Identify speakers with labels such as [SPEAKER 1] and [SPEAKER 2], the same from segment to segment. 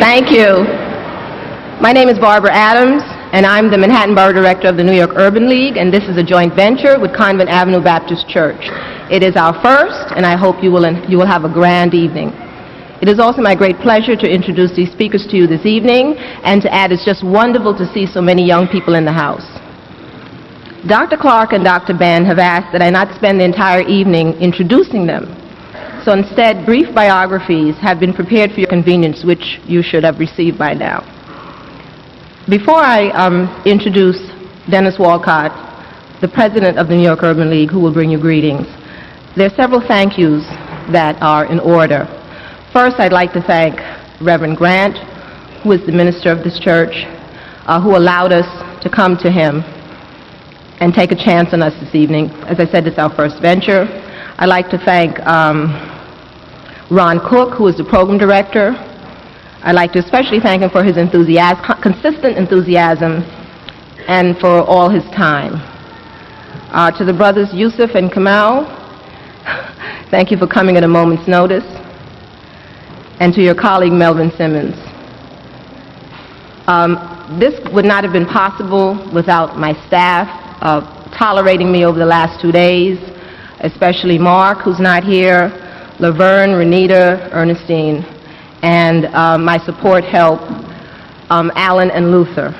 [SPEAKER 1] Thank you. My name is Barbara Adams, and I'm the Manhattan Borough Director of the New York Urban League, and this is a joint venture with Convent Avenue Baptist Church. It is our first, and I hope you will have a grand evening. It is also my great pleasure to introduce these speakers to you this evening, and to add, it's just wonderful to see so many young people in the house. Dr. Clarke and Dr. Ben have asked that I not spend the entire evening introducing them. So instead, brief biographies have been prepared for your convenience, which you should have received by now. Before I introduce Dennis Walcott, the president of the New York Urban League, who will bring you greetings, there are several thank yous that are in order. First, I'd like to thank Reverend Grant, who is the minister of this church, who allowed us to come to him and take a chance on us this evening. As I said, it's our first venture. I'd like to thank Ron Cook, who is the program director. I'd like to especially thank him for his consistent enthusiasm and for all his time. To the brothers Yosef and Kamal, thank you for coming at a moment's notice. And to your colleague Melvin Simmons. This would not have been possible without my staff tolerating me over the last 2 days, especially Mark, who's not here, Laverne, Renita, Ernestine, and my support help, Alan and Luther.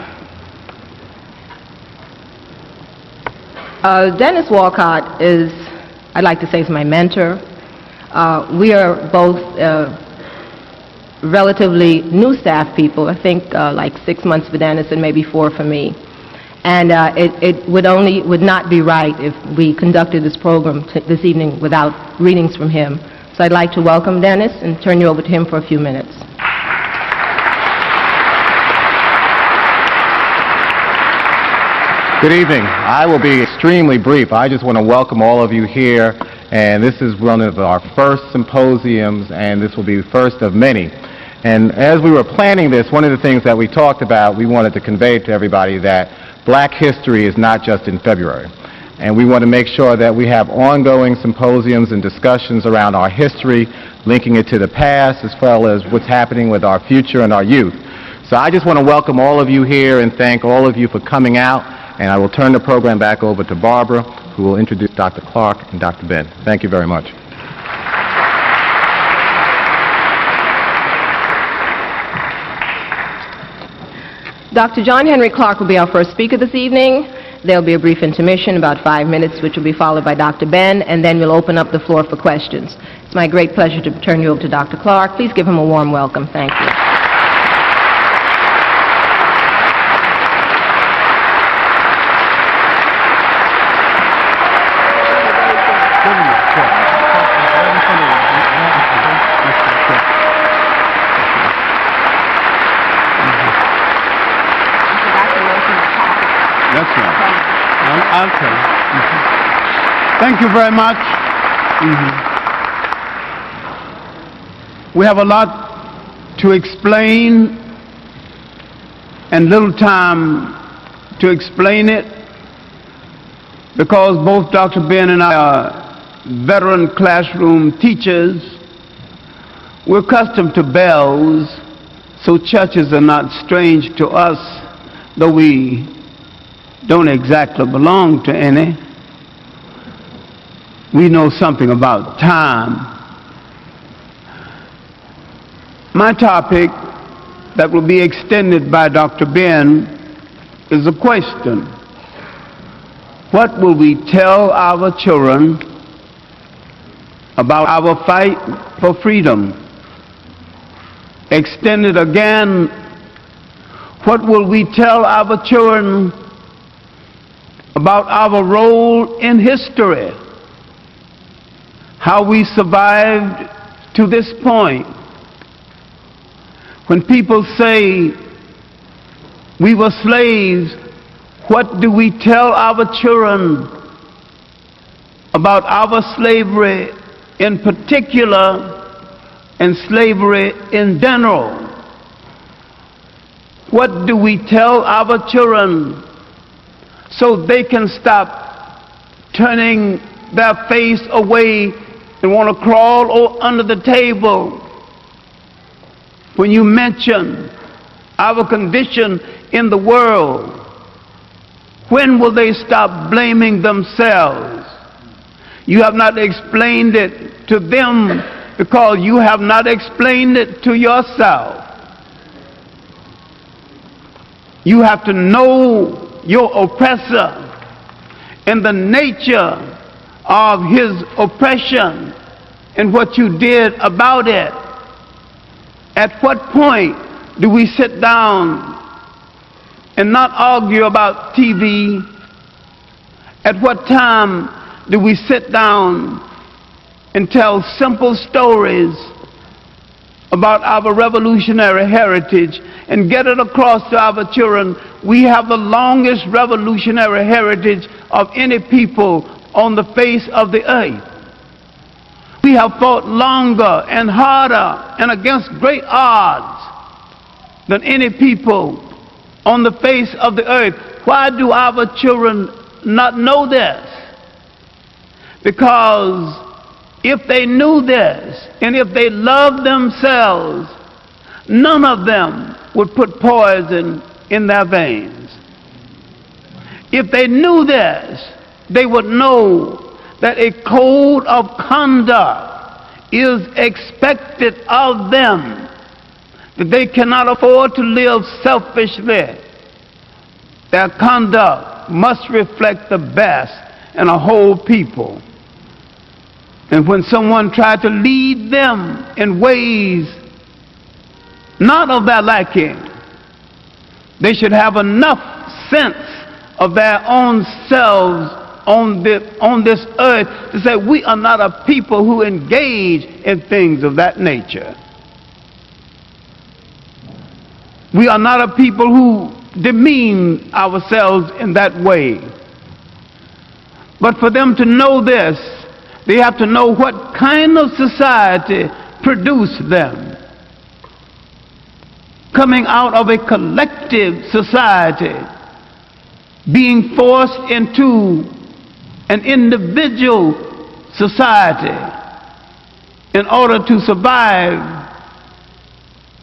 [SPEAKER 1] Dennis Walcott is, I'd like to say, is my mentor. We are both relatively new staff people, I think like 6 months for Dennis and maybe 4 for me. And it would not be right if we conducted this program this evening without readings from him. So I'd like to welcome Dennis and turn you over to him for a few minutes.
[SPEAKER 2] Good evening. I will be extremely brief. I just want to welcome all of you here, and this is one of our first symposiums, and this will be the first of many. And as we were planning this, one of the things that we talked about, we wanted to convey to everybody that Black history is not just in February. And we want to make sure that we have ongoing symposiums and discussions around our history, linking it to the past, as well as what's happening with our future and our youth. So I just want to welcome all of you here and thank all of you for coming out. And I will turn the program back over to Barbara, who will introduce Dr. Clarke and Dr. Ben. Thank you very much.
[SPEAKER 1] Dr. John Henrik Clarke will be our first speaker this evening. There'll be a brief intermission, about 5 minutes, which will be followed by Dr. Ben, and then we'll open up the floor for questions. It's my great pleasure to turn you over to Dr. Clarke. Please give him a warm welcome. Thank you.
[SPEAKER 3] Okay. Thank you very much. We have a lot to explain and little time to explain it, because both Dr. Ben and I are veteran classroom teachers. We're accustomed to bells, so churches are not strange to us, though we don't exactly belong to any. We know something about time. My topic that will be extended by Dr. Ben is a question. What will we tell our children about our fight for freedom? Extended again, what will we tell our children about our role in history, how we survived to this point? When people say we were slaves, what do we tell our children about our slavery in particular and slavery in general? What do we tell our children so they can stop turning their face away and want to crawl under the table when you mention our condition in the world, when will they stop blaming themselves? You have not explained it to them because you have not explained it to yourself. You have to know your oppressor and the nature of his oppression and what you did about it. At what point do we sit down and not argue about TV? At what time do we sit down and tell simple stories about our revolutionary heritage and get it across to our children? We have the longest revolutionary heritage of any people on the face of the earth. We have fought longer and harder and against great odds than any people on the face of the earth. Why do our children not know this? Because if they knew this and if they loved themselves, none of them would put poison in their veins. If they knew this, they would know that a code of conduct is expected of them, that they cannot afford to live selfishly. Their conduct must reflect the best in a whole people. And when someone tried to lead them in ways not of their liking, they should have enough sense of their own selves on this earth to say, we are not a people who engage in things of that nature. We are not a people who demean ourselves in that way. But for them to know this, they have to know what kind of society produced them. Coming out of a collective society, being forced into an individual society in order to survive.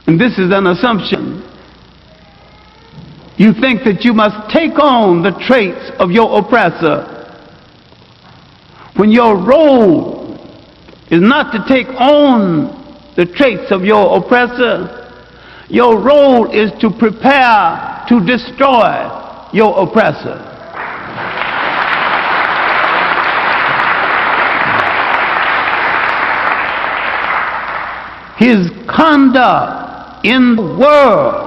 [SPEAKER 3] And this is an assumption. You think that you must take on the traits of your oppressor, when your role is not to take on the traits of your oppressor. Your role is to prepare to destroy your oppressor. His conduct in the world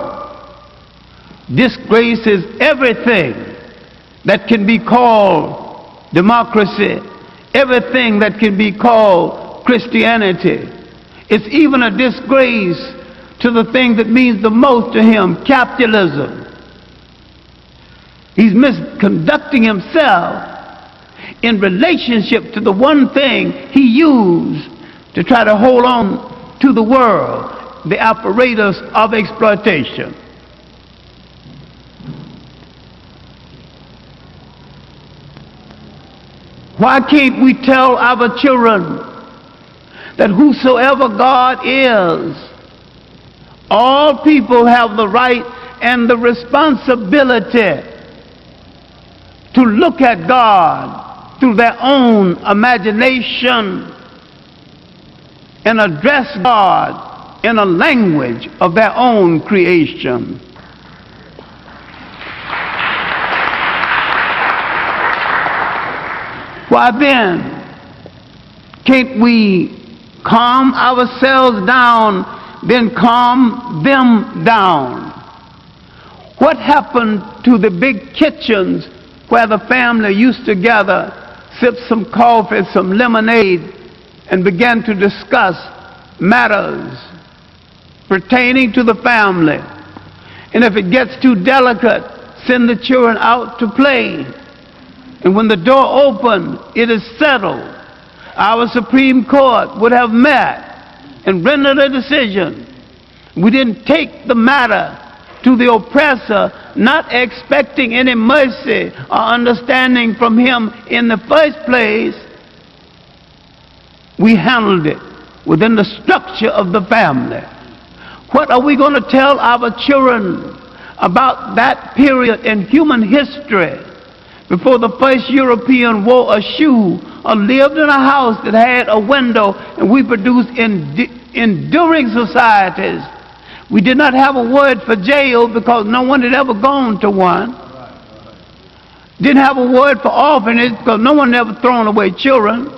[SPEAKER 3] disgraces everything that can be called democracy, everything that can be called Christianity. It's even a disgrace to the thing that means the most to him, capitalism. He's misconducting himself in relationship to the one thing he used to try to hold on to the world, the apparatus of exploitation. Why can't we tell our children that whosoever God is, all people have the right and the responsibility to look at God through their own imagination and address God in a language of their own creation? Why then can't we calm ourselves down, then calm them down? What happened to the big kitchens where the family used to gather, sip some coffee, some lemonade, and began to discuss matters pertaining to the family? And if it gets too delicate, send the children out to play. And when the door opened, it is settled. Our Supreme Court would have met and rendered a decision. We didn't take the matter to the oppressor, not expecting any mercy or understanding from him in the first place. We handled it within the structure of the family. What are we going to tell our children about that period in human history before the first European wore a shoe or lived in a house that had a window, and we produced enduring societies? We did not have a word for jail because no one had ever gone to one. Didn't have a word for orphanage because no one had ever thrown away children.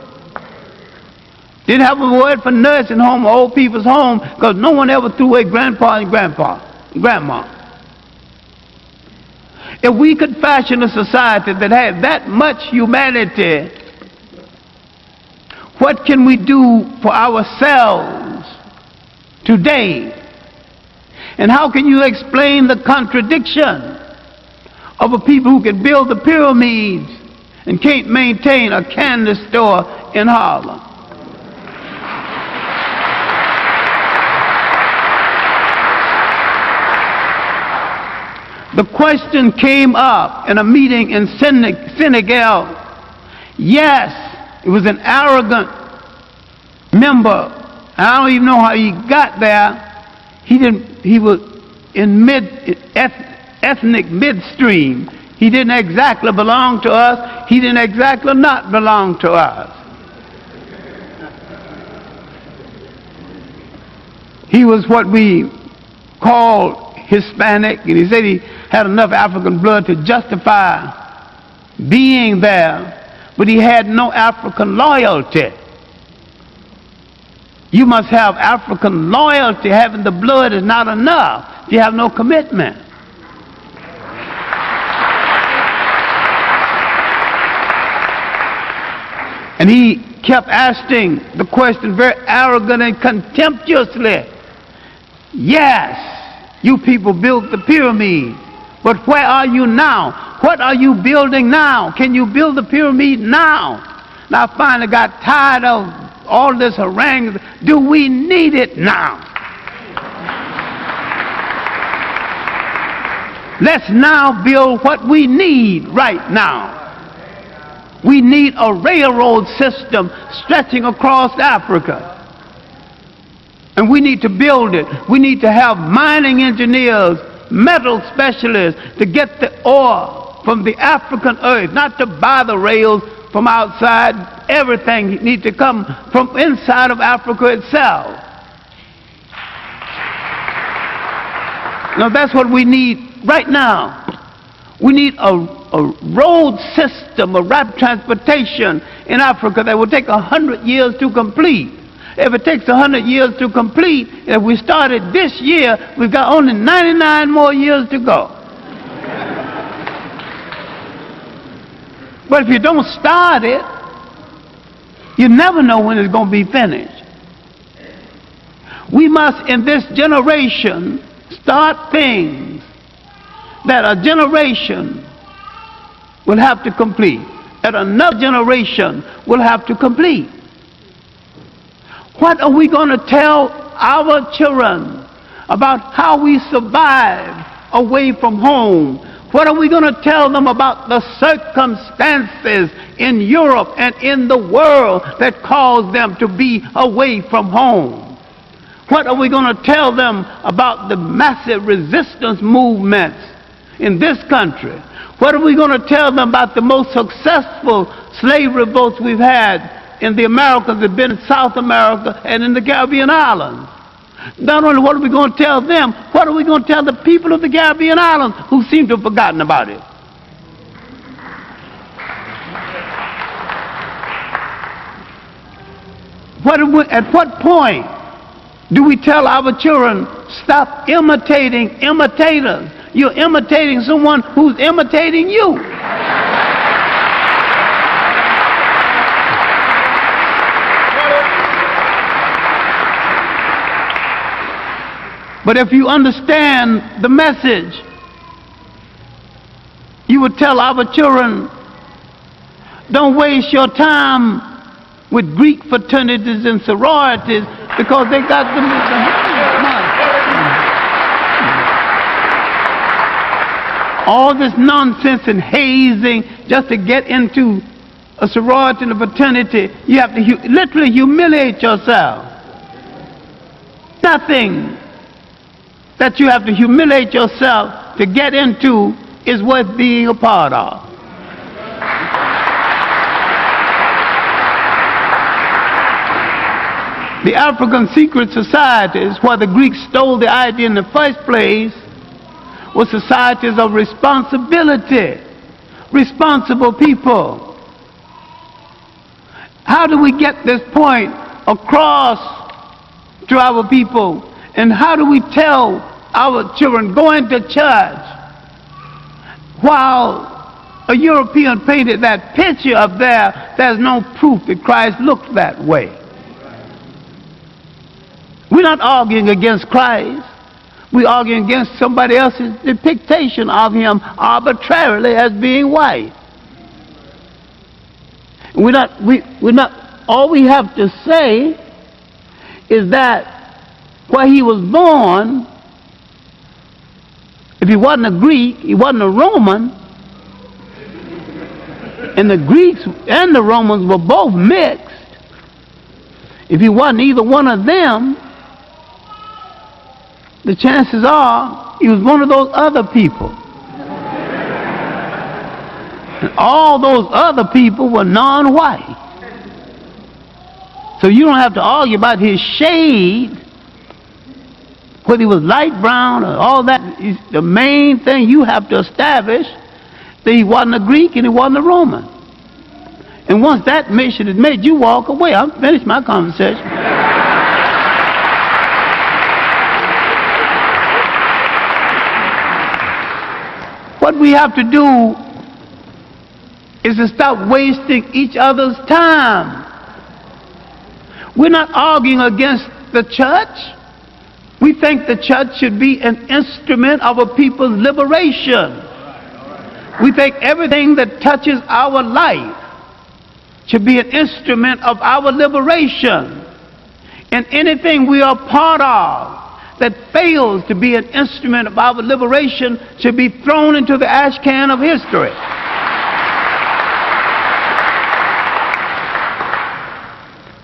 [SPEAKER 3] Didn't have a word for nursing home or old people's home because no one ever threw away grandpa and grandma. If we could fashion a society that had that much humanity, what can we do for ourselves today? And how can you explain the contradiction of a people who can build the pyramids and can't maintain a candy store in Harlem? The question came up in a meeting in Senegal. Yes, it was an arrogant member. I don't even know how he got there. He was in ethnic midstream. He didn't exactly belong to us. He didn't exactly not belong to us. He was what we call Hispanic, and he said he had enough African blood to justify being there, but he had no African loyalty. You must have African loyalty. Having the blood is not enough if you have no commitment. And he kept asking the question very arrogant and contemptuously. Yes, you people built the pyramid, but where are you now? What are you building now? Can you build the pyramid now? And I finally got tired of all this harangue. Do we need it now? Let's now build what we need right now. We need a railroad system stretching across Africa. And we need to build it. We need to have mining engineers, metal specialists to get the ore from the African earth, not to buy the rails from outside. Everything needs to come from inside of Africa itself. Now that's what we need right now. We need a road system, a rapid transportation in Africa that will take 100 years to complete. If it takes 100 years to complete, if we started this year, we've got only 99 more years to go. But if you don't start it, you never know when it's going to be finished. We must, in this generation, start things that a generation will have to complete, that another generation will have to complete. What are we going to tell our children about how we survive away from home? What are we going to tell them about the circumstances in Europe and in the world that caused them to be away from home? What are we going to tell them about the massive resistance movements in this country? What are we going to tell them about the most successful slave revolts we've had in the Americas, that have been in South America and in the Caribbean islands? Not only what are we going to tell them, what are we going to tell the people of the Caribbean islands who seem to have forgotten about it? At what point do we tell our children, stop imitating imitators? You're imitating someone who's imitating you. But if you understand the message, you would tell our children, don't waste your time with Greek fraternities and sororities because they got the all this nonsense and hazing just to get into a sorority and a fraternity. You have to literally humiliate yourself. Nothing that you have to humiliate yourself to get into is worth being a part of. The African secret societies, where the Greeks stole the idea in the first place, were societies of responsibility, responsible people. How do we get this point across to our people? And how do we tell our children going to church while a European painted that picture up there? There's no proof that Christ looked that way. We're not arguing against Christ. We're arguing against somebody else's depiction of him arbitrarily as being white. We're not, all we have to say is that where he was born, if he wasn't a Greek, he wasn't a Roman, and the Greeks and the Romans were both mixed. If he wasn't either one of them, the chances are he was one of those other people. And all those other people were non-white. So you don't have to argue about his shade, whether he was light brown or all that. The main thing you have to establish that he wasn't a Greek and he wasn't a Roman. And once that mission is made, you walk away. I'm finished my conversation. What we have to do is to stop wasting each other's time. We're not arguing against the church. We think the church should be an instrument of a people's liberation. We think everything that touches our life should be an instrument of our liberation. And anything we are part of that fails to be an instrument of our liberation should be thrown into the ash can of history.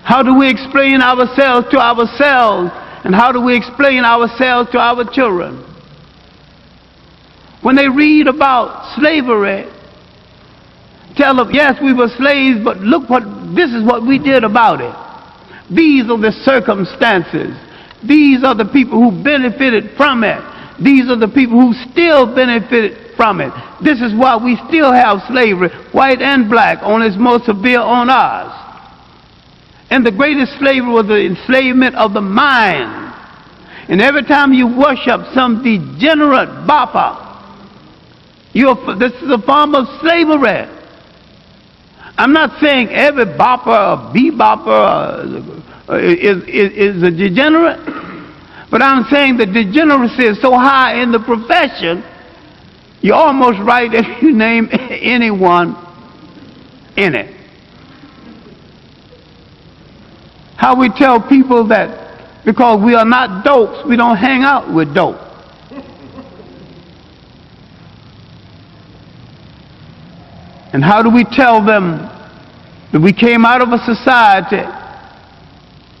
[SPEAKER 3] How do we explain ourselves to ourselves, and how do we explain ourselves to our children? When they read about slavery, tell them, yes, we were slaves, but look this is what we did about it. These are the circumstances. These are the people who benefited from it. These are the people who still benefited from it. This is why we still have slavery, white and black, only it's more severe on us. And the greatest slavery was the enslavement of the mind. And every time you worship some degenerate bopper, this is a form of slavery. I'm not saying every bopper or bebopper is a degenerate, but I'm saying the degeneracy is so high in the profession, you're almost right if you name anyone in it. How we tell people that because we are not dopes, we don't hang out with dope. And how do we tell them that we came out of a society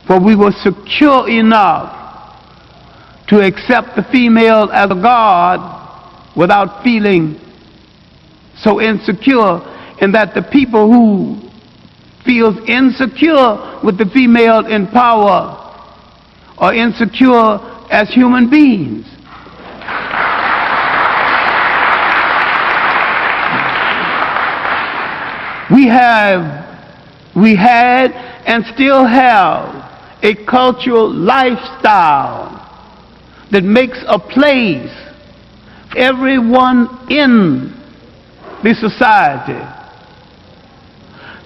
[SPEAKER 3] where we were secure enough to accept the female as a god without feeling so insecure, and that the people who feels insecure with the female in power are insecure as human beings? We had and still have a cultural lifestyle that makes a place for everyone in the society.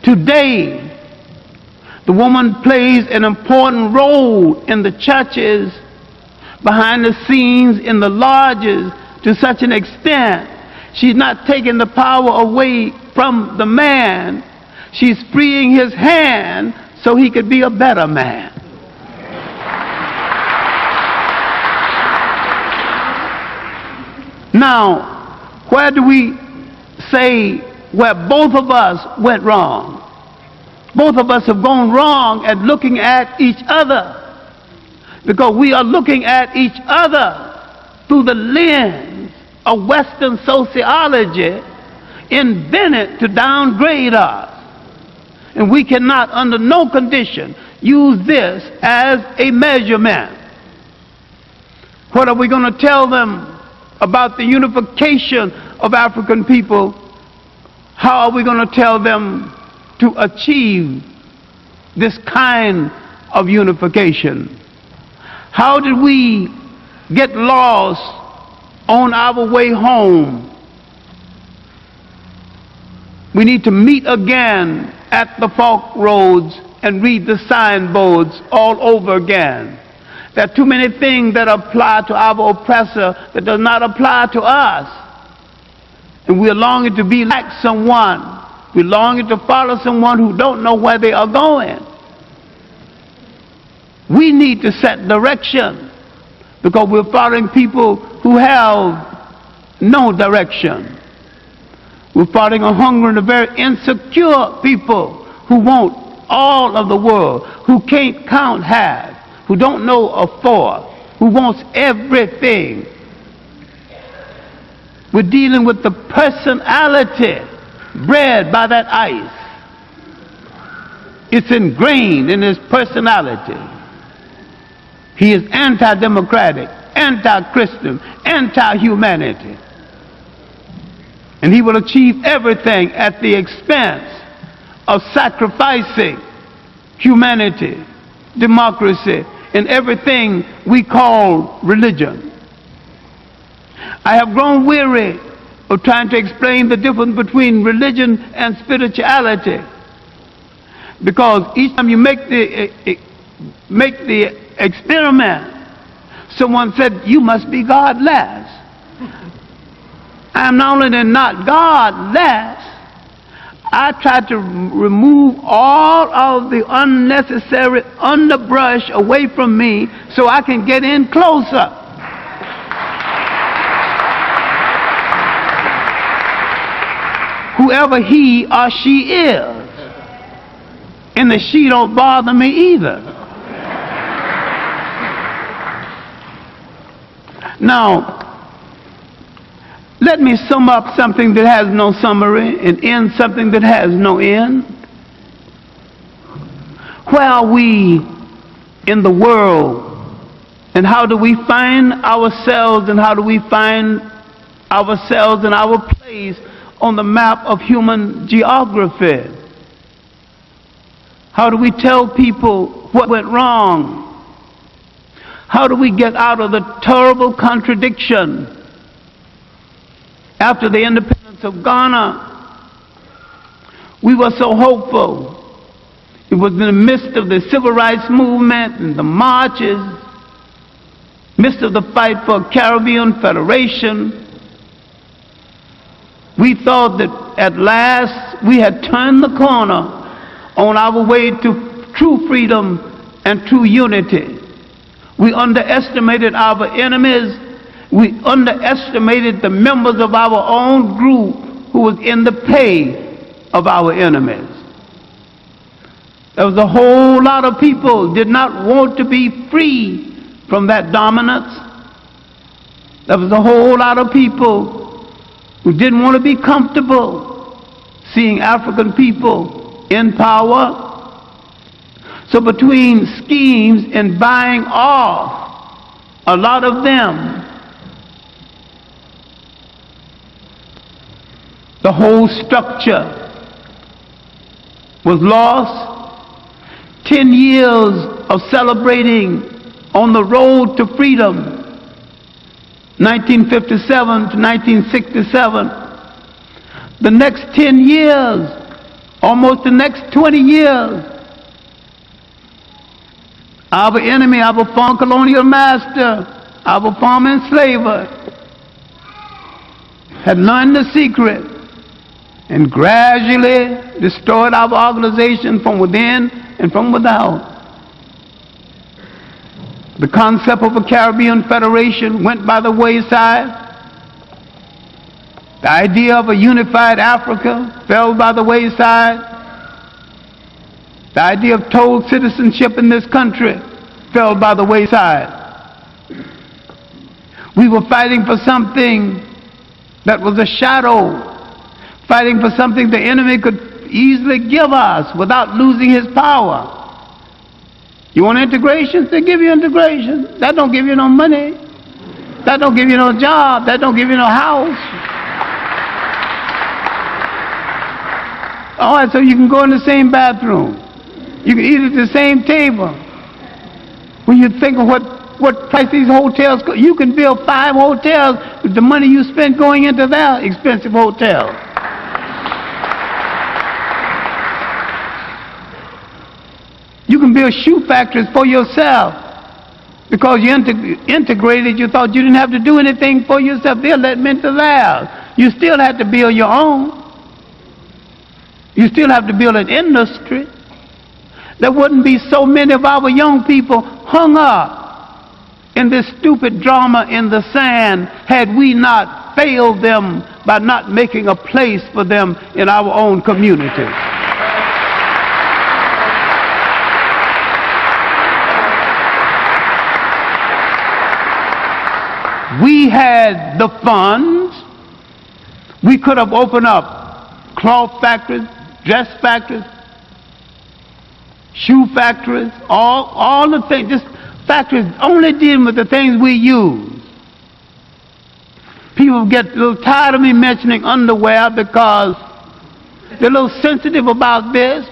[SPEAKER 3] Today, the woman plays an important role in the churches, behind the scenes, in the lodges, to such an extent she's not taking the power away from the man. She's freeing his hand so he could be a better man. Now, where do we say where both of us went wrong? Both of us have gone wrong at looking at each other, because we are looking at each other through the lens of Western sociology, invented to downgrade us. And we cannot, under no condition, use this as a measurement. What are we going to tell them about the unification of African people? How are we going to tell them to achieve this kind of unification? How did we get lost on our way home? We need to meet again at the fork roads and read the signboards all over again. There are too many things that apply to our oppressor that does not apply to us. And we're longing to be like someone. We're longing to follow someone who don't know where they are going. We need to set direction because we're following people who have no direction. We're following a hungry and a very insecure people who want all of the world, who can't count half, who don't know a fourth, who wants everything. We're dealing with the personality bred by that ice. It's ingrained in his personality. He is anti-democratic, anti-Christian, anti-humanity. And he will achieve everything at the expense of sacrificing humanity, democracy, and everything we call religion. I have grown weary of trying to explain the difference between religion and spirituality, because each time you make the experiment, someone said, you must be godless. I am not only not godless, I try to remove all of the unnecessary underbrush away from me so I can get in closer. Whoever he or she is. And the she don't bother me either. Now, let me sum up something that has no summary and end something that has no end. Where are we in the world? And how do we find ourselves, and how do we find ourselves and our place on the map of human geography? How do we tell people what went wrong? How do we get out of the terrible contradiction? After the independence of Ghana, we were so hopeful. It was in the midst of the civil rights movement and the marches, midst of the fight for Caribbean Federation. We thought that at last we had turned the corner on our way to true freedom and true unity. We underestimated our enemies. We underestimated the members of our own group who was in the pay of our enemies. There was a whole lot of people did not want to be free from that dominance. There was a whole lot of people who didn't want to be comfortable seeing African people in power. So between schemes and buying off a lot of them, the whole structure was lost. 10 years of celebrating on the road to freedom, 1957 to 1967. The next 10 years, almost the next 20 years, our enemy, our former colonial master, our former enslaver, had learned the secret and gradually destroyed our organization from within and from without. The concept of a Caribbean Federation went by the wayside. The idea of a unified Africa fell by the wayside. The idea of total citizenship in this country fell by the wayside. We were fighting for something that was a shadow, fighting for something the enemy could easily give us without losing his power. You want integration? They give you integration. That don't give you no money. That don't give you no job. That don't give you no house. All right, so you can go in the same bathroom. You can eat at the same table. When you think of what price these hotels cost, you can build 5 hotels with the money you spend going into their expensive hotel. You can build shoe factories for yourself. Because you integrated, you thought you didn't have to do anything for yourself. They'll let them into theirs. You still have to build your own. You still have to build an industry. There wouldn't be so many of our young people hung up in this stupid drama in the sand had we not failed them by not making a place for them in our own community. We had the funds. We could have opened up cloth factories, dress factories, shoe factories, all the things, just factories only dealing with the things we use. People get a little tired of me mentioning underwear because they're a little sensitive about this.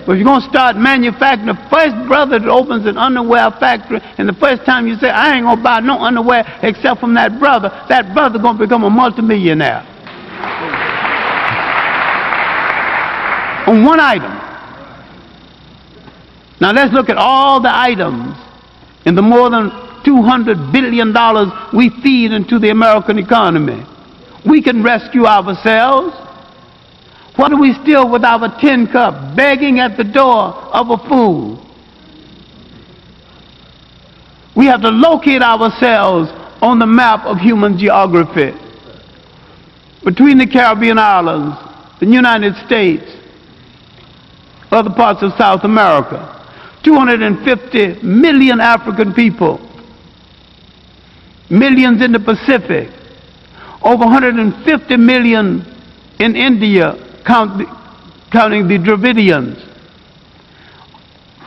[SPEAKER 3] But if you're going to start manufacturing, the first brother that opens an underwear factory, and the first time you say, I ain't going to buy no underwear except from that brother going to become a multimillionaire. On one item. Now let's look at all the items in the more than $200 billion we feed into the American economy. We can rescue ourselves. What are we still with our tin cup begging at the door of a fool? We have to locate ourselves on the map of human geography. Between the Caribbean islands, the United States, other parts of South America, 250 million African people, millions in the Pacific, over 150 million in India, counting the Dravidians.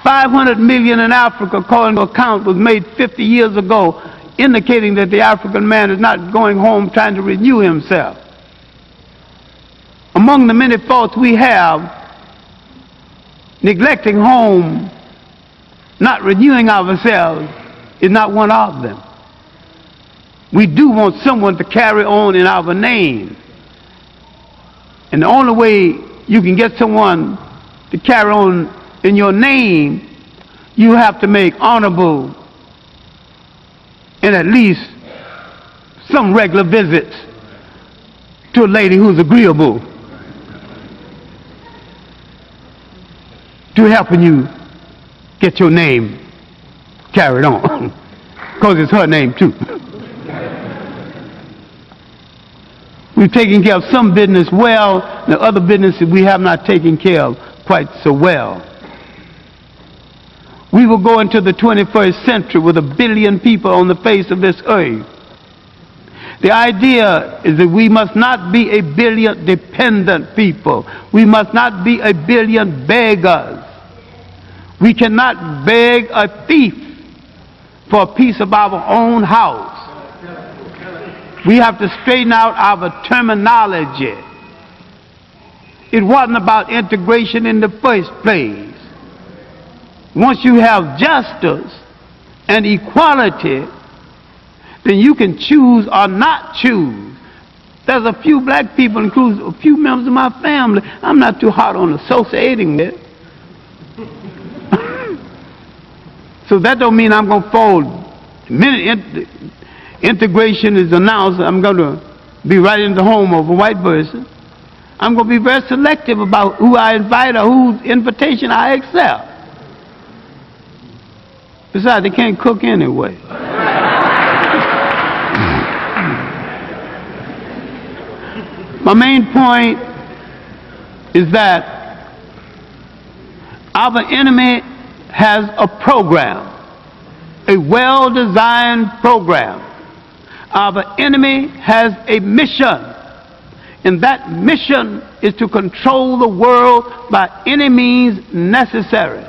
[SPEAKER 3] 500 million in Africa, according to a count was made 50 years ago, indicating that the African man is not going home trying to renew himself. Among the many faults we have, neglecting home, not renewing ourselves, is not one of them. We do want someone to carry on in our name. And the only way you can get someone to carry on in your name, you have to make honorable and at least some regular visits to a lady who's agreeable to helping you get your name carried on. Because it's her name too. We've taken care of some business well, the other businesses we have not taken care of quite so well. We will go into the 21st century with 1 billion people on the face of this earth. The idea is that we must not be 1 billion dependent people. We must not be 1 billion beggars. We cannot beg a thief for a piece of our own house. We have to straighten out our terminology. It wasn't about integration in the first place. Once you have justice and equality, then you can choose or not choose. There's a few black people, including a few members of my family, I'm not too hot on associating with. So that don't mean I'm going to fold. The minute integration is announced, I'm going to be right in the home of a white person. I'm going to be very selective about who I invite or whose invitation I accept. Besides, they can't cook anyway. My main point is that our enemy has a program, a well-designed program. Our enemy has a mission, and that mission is to control the world by any means necessary.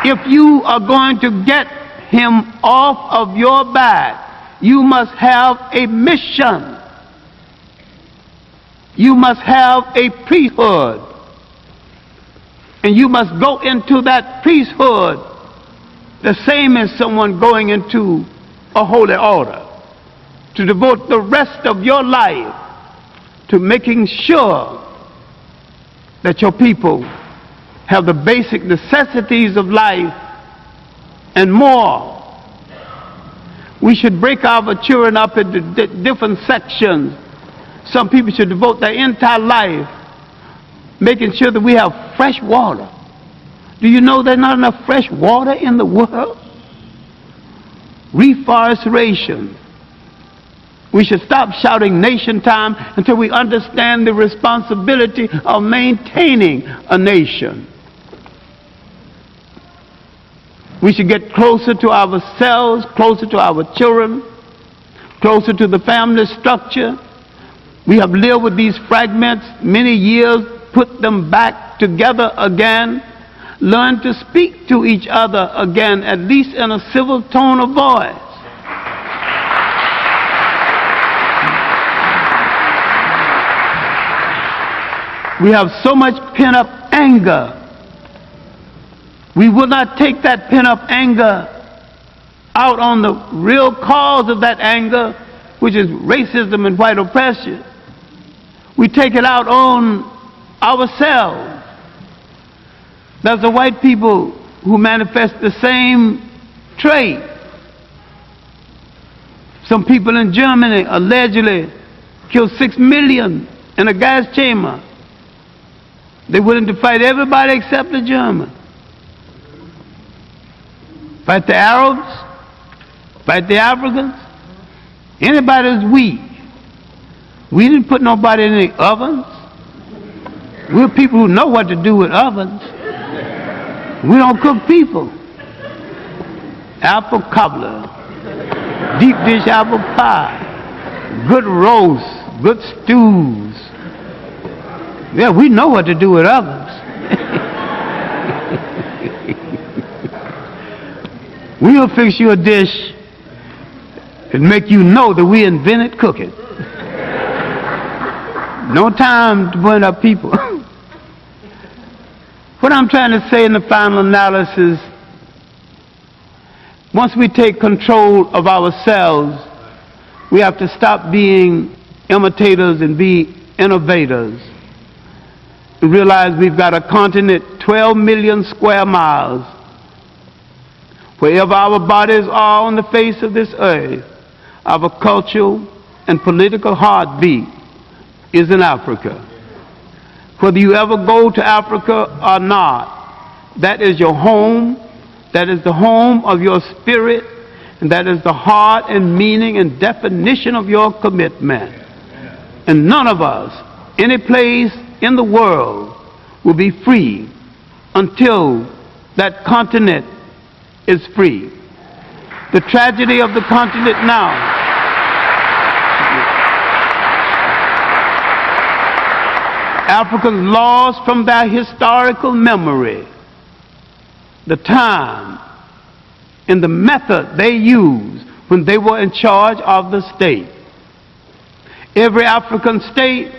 [SPEAKER 3] If you are going to get him off of your back, you must have a mission. You must have a priesthood. And you must go into that priesthood the same as someone going into a holy order, to devote the rest of your life to making sure that your people have the basic necessities of life and more. We should break our children up into different sections. Some people should devote their entire life making sure that we have fresh water. Do you know there's not enough fresh water in the world? Reforestation. We should stop shouting nation time until we understand the responsibility of maintaining a nation. We should get closer to ourselves, closer to our children, closer to the family structure. We have lived with these fragments many years, put them back together again, learn to speak to each other again, at least in a civil tone of voice. We have so much pent-up anger. We will not take that pent-up anger out on the real cause of that anger, which is racism and white oppression. We take it out on ourselves. There's the white people who manifest the same trait. Some people in Germany allegedly killed 6 million in a gas chamber. They're willing to fight everybody except the Germans. Fight the Arabs, fight the Africans, anybody that's weak. We didn't put nobody in any ovens. We're people who know what to do with ovens. We don't cook people. Apple cobbler, deep dish apple pie, good roast, good stews. Yeah, we know what to do with ovens. We'll fix you a dish and make you know that we invented cooking. No time to burn up people. What I'm trying to say in the final analysis, once we take control of ourselves, we have to stop being imitators and be innovators. We realize we've got a continent 12 million square miles. Wherever our bodies are on the face of this earth, our cultural and political heartbeat is in Africa. Whether you ever go to Africa or not, that is your home, that is the home of your spirit, and that is the heart and meaning and definition of your commitment. And none of us, any place in the world, will be free until that continent is free. The tragedy of the continent now Africans lost from their historical memory the time and the method they used when they were in charge of the state. Every African state,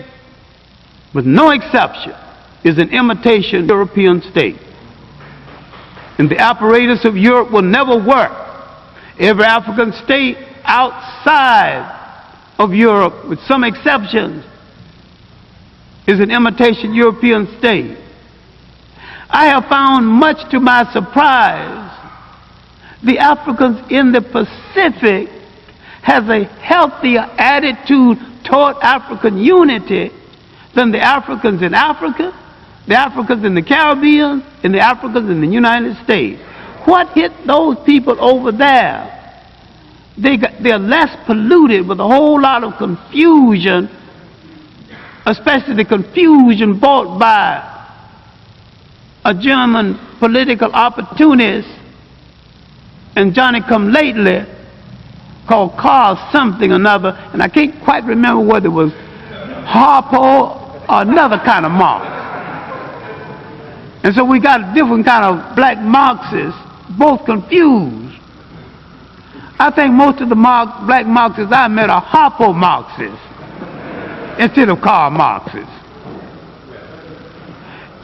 [SPEAKER 3] with no exception, is an imitation European state. And the apparatus of Europe will never work. Every African state outside of Europe, with some exceptions, is an imitation European state. I have found, much to my surprise, the Africans in the Pacific has a healthier attitude toward African unity than the Africans in Africa, the Africans in the Caribbean, and the Africans in the United States. What hit those people over there? They're less polluted with a whole lot of confusion, especially the confusion brought by a German political opportunist and Johnny come lately called Carl something or another, and I can't quite remember whether it was Harpo or another kind of Marx. And so we got a different kind of black Marxists, both confused. I think most of the black Marxists I met are Harpo Marxists instead of Karl Marxists.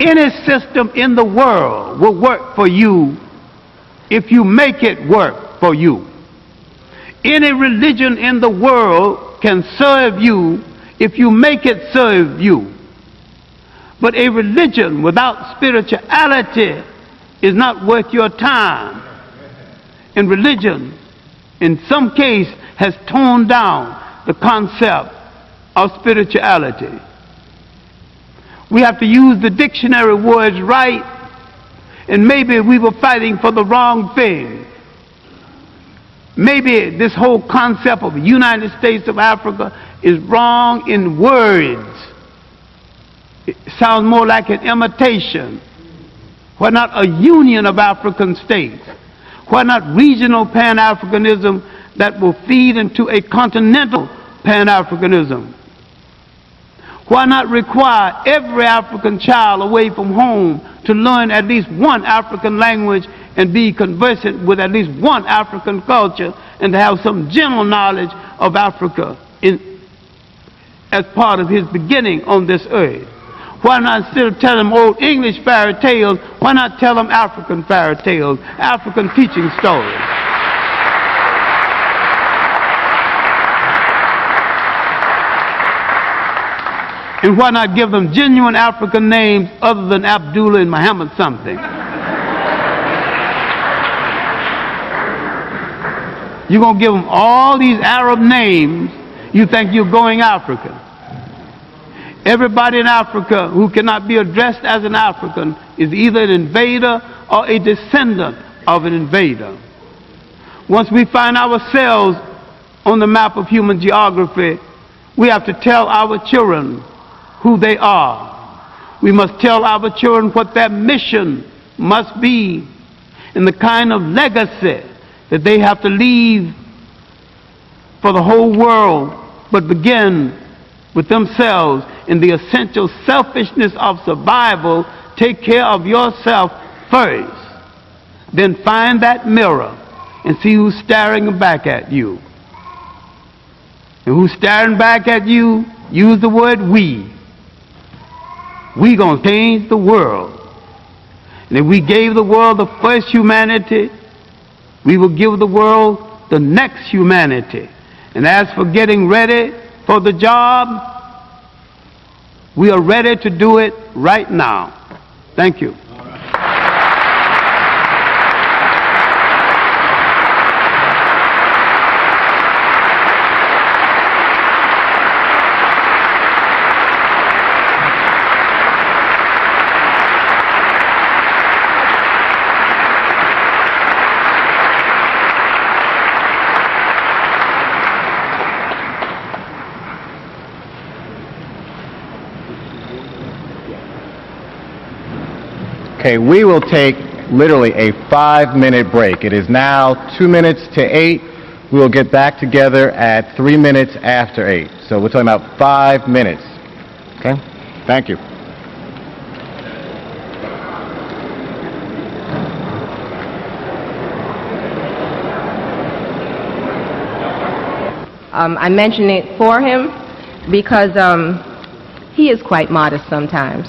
[SPEAKER 3] Any system in the world will work for you if you make it work for you. Any religion in the world can serve you if you make it serve you. But a religion without spirituality is not worth your time. And religion, in some case, has toned down the concept of spirituality. We have to use the dictionary words right, and maybe we were fighting for the wrong thing. Maybe this whole concept of the United States of Africa is wrong in words. It sounds more like an imitation. Why not a union of African states? Why not regional Pan-Africanism that will feed into a continental Pan-Africanism? Why not require every African child away from home to learn at least one African language and be conversant with at least one African culture, and to have some general knowledge of Africa as part of his beginning on this earth? Why not, instead of telling them old English fairy tales, why not tell them African fairy tales, African teaching stories? And why not give them genuine African names other than Abdullah and Muhammad something? You're going to give them all these Arab names, you think you're going African. Everybody in Africa who cannot be addressed as an African is either an invader or a descendant of an invader. Once we find ourselves on the map of human geography, we have to tell our children who they are. We must tell our children what their mission must be and the kind of legacy that they have to leave for the whole world, but begin with themselves in the essential selfishness of survival. Take care of yourself first. Then find that mirror and see who's staring back at you. And who's staring back at you, use the word we. We gonna change the world. And if we gave the world the first humanity, we will give the world the next humanity. And as for getting ready for the job, we are ready to do it right now. Thank you.
[SPEAKER 2] Okay, we will take literally a 5-minute break. It is now 2 minutes to 8. We will get back together at 3 minutes after 8. So we're talking about 5 minutes. Okay? Thank you.
[SPEAKER 1] I mention it for him because he is quite modest sometimes.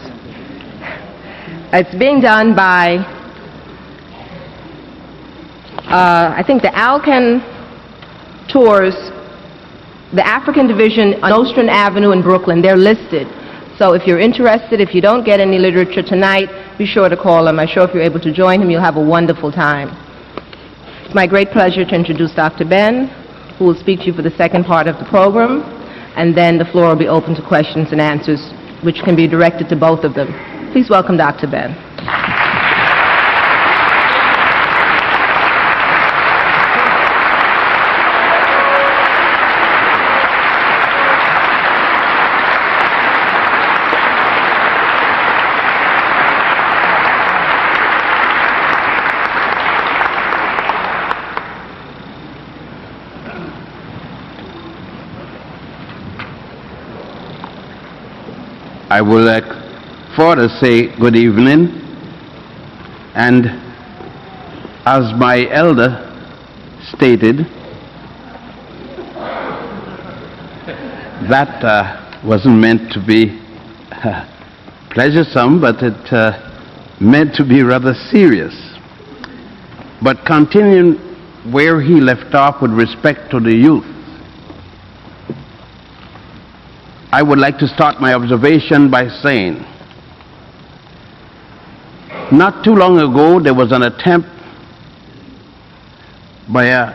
[SPEAKER 1] It's being done by, I think, the Alcan Tours, the African Division on Nostrand Avenue in Brooklyn. They're listed. So if you're interested, if you don't get any literature tonight, be sure to call him. I'm sure if you're able to join him, you'll have a wonderful time. It's my great pleasure to introduce Dr. Ben, who will speak to you for the second part of the program, and then the floor will be open to questions and answers, which can be directed to both of them. Please welcome Dr. Ben.
[SPEAKER 3] I would like further say good evening, and as my elder stated, that wasn't meant to be pleasuresome, but it meant to be rather serious. But continuing where he left off with respect to the youth, I would like to start my observation by saying, not too long ago there was an attempt by a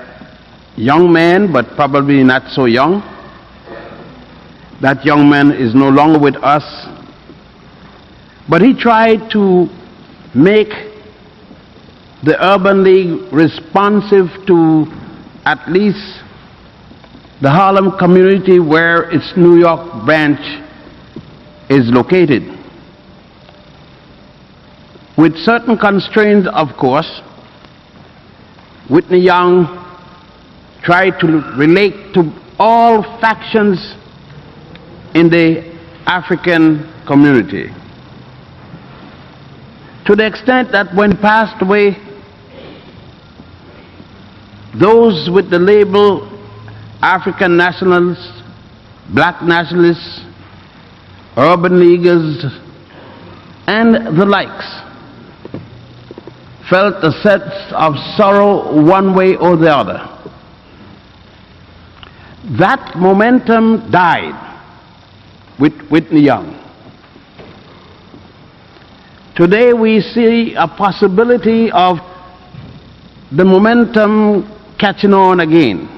[SPEAKER 3] young man, but probably not so young. That young man is no longer with us, but he tried to make the Urban League responsive to at least the Harlem community where its New York branch is located. With certain constraints, of course. Whitney Young tried to relate to all factions in the African community, to the extent that when he passed away, those with the label African nationalists, black nationalists, urban leaguers, and the likes felt a sense of sorrow one way or the other. That momentum died with Whitney Young. Today we see a possibility of the momentum catching on again.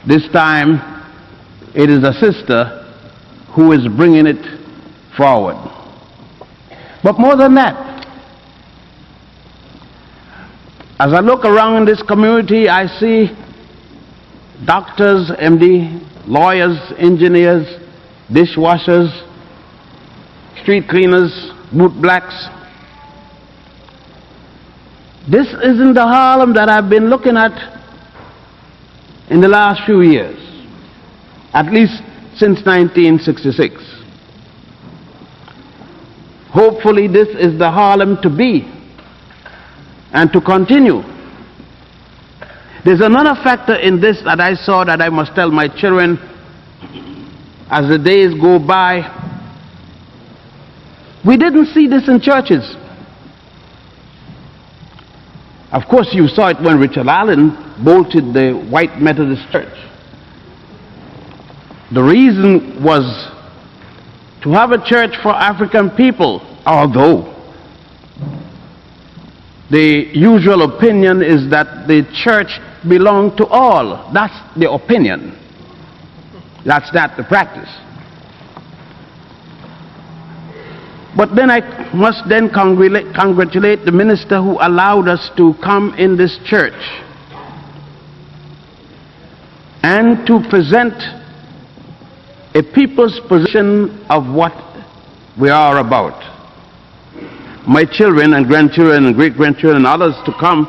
[SPEAKER 3] This time it is a sister who is bringing it forward. But more than that, as I look around in this community, I see doctors, MD, lawyers, engineers, dishwashers, street cleaners, boot blacks. This isn't the Harlem that I've been looking at in the last few years, at least since 1966. Hopefully this is the Harlem to be and to continue. There's another factor in this that I saw that I must tell my children as the days go by. We didn't see this in churches. Of course, you saw it when Richard Allen bolted the white Methodist church. The reason was to have a church for African people, although the usual opinion is that the church belonged to all. That's the opinion. That's not the practice. But then I must then congratulate the minister who allowed us to come in this church and to present a people's position of what we are about. My children and grandchildren and great-grandchildren and others to come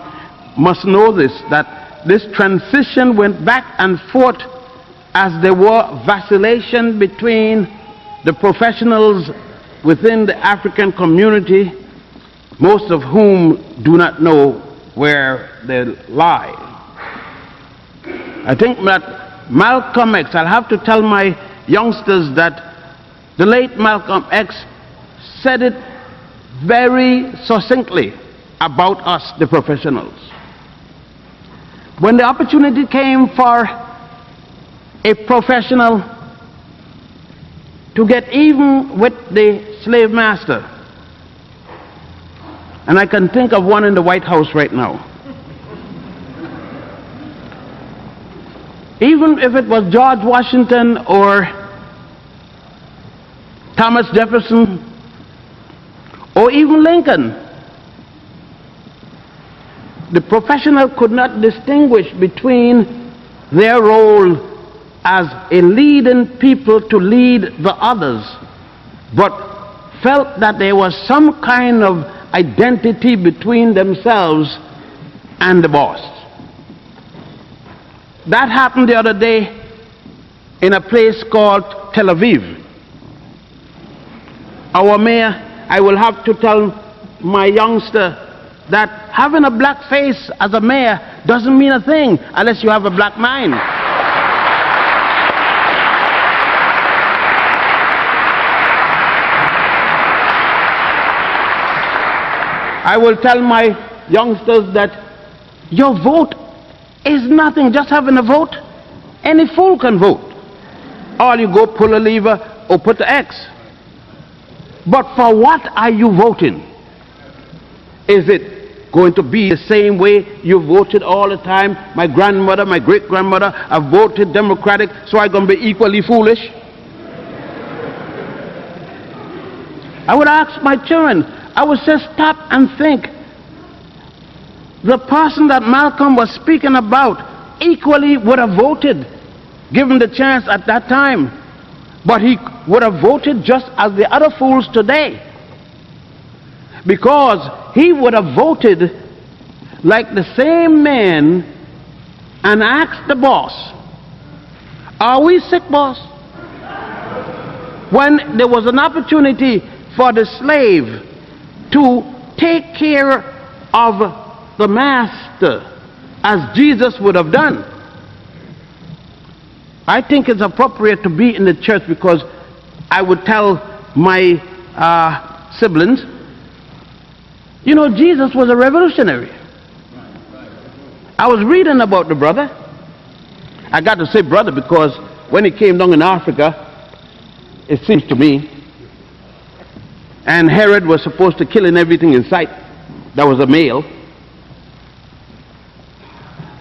[SPEAKER 3] must know this, that this transition went back and forth as there were vacillation between the professionals within the African community, most of whom do not know where they lie. I think that Malcolm X, I'll have to tell my youngsters that the late Malcolm X said it very succinctly about us, the professionals. When the opportunity came for a professional to get even with the slave master, and I can think of one in the White House right now, even if it was George Washington or Thomas Jefferson or even Lincoln, the professional could not distinguish between their role as a leading people to lead the others, but felt that there was some kind of identity between themselves and the boss. That happened the other day in a place called Tel Aviv.
[SPEAKER 4] our mayor, I will have to tell my youngster that having a black face as a mayor doesn't mean a thing unless you have a black mind. I will tell my youngsters that your vote is nothing, just having a vote. Any fool can vote. All you go pull a lever or put the X. But for what are you voting? Is it going to be the same way you voted all the time? My grandmother, my great-grandmother have voted Democratic, so I'm going to be equally foolish? I would ask my children, I would say stop and think. The person that Malcolm was speaking about equally would have voted, given the chance at that time. But he would have voted just as the other fools today. Because he would have voted like the same man and asked the boss, are we sick, boss? When there was an opportunity for the slave to take care of the master as Jesus would have done. I think it's appropriate to be in the church, because I would tell my siblings, you know, Jesus was a revolutionary. I was reading about the brother. I got to say brother because when he came down in Africa, it seems to me, and Herod was supposed to kill everything in sight that was a male,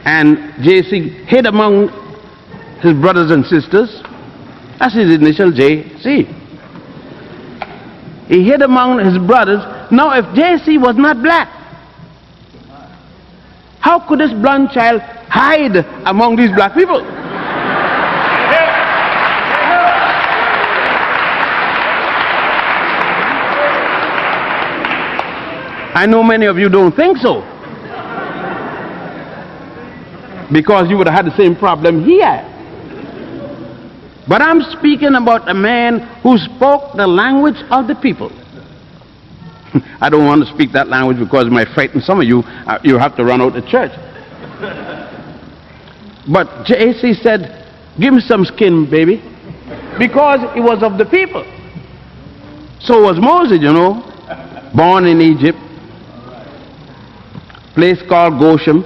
[SPEAKER 4] and JC hid among his brothers and sisters. That's his initial, JC. He hid among his brothers. Now if JC was not black, how could this blonde child hide among these black people? I know many of you don't think so, because you would have had the same problem he had. But I'm speaking about a man who spoke the language of the people. I don't want to speak that language because it might frighten some of you. You have to run out of church. But JC said, give me some skin, baby, because he was of the people. So was Moses, you know, born in Egypt, place called Goshen,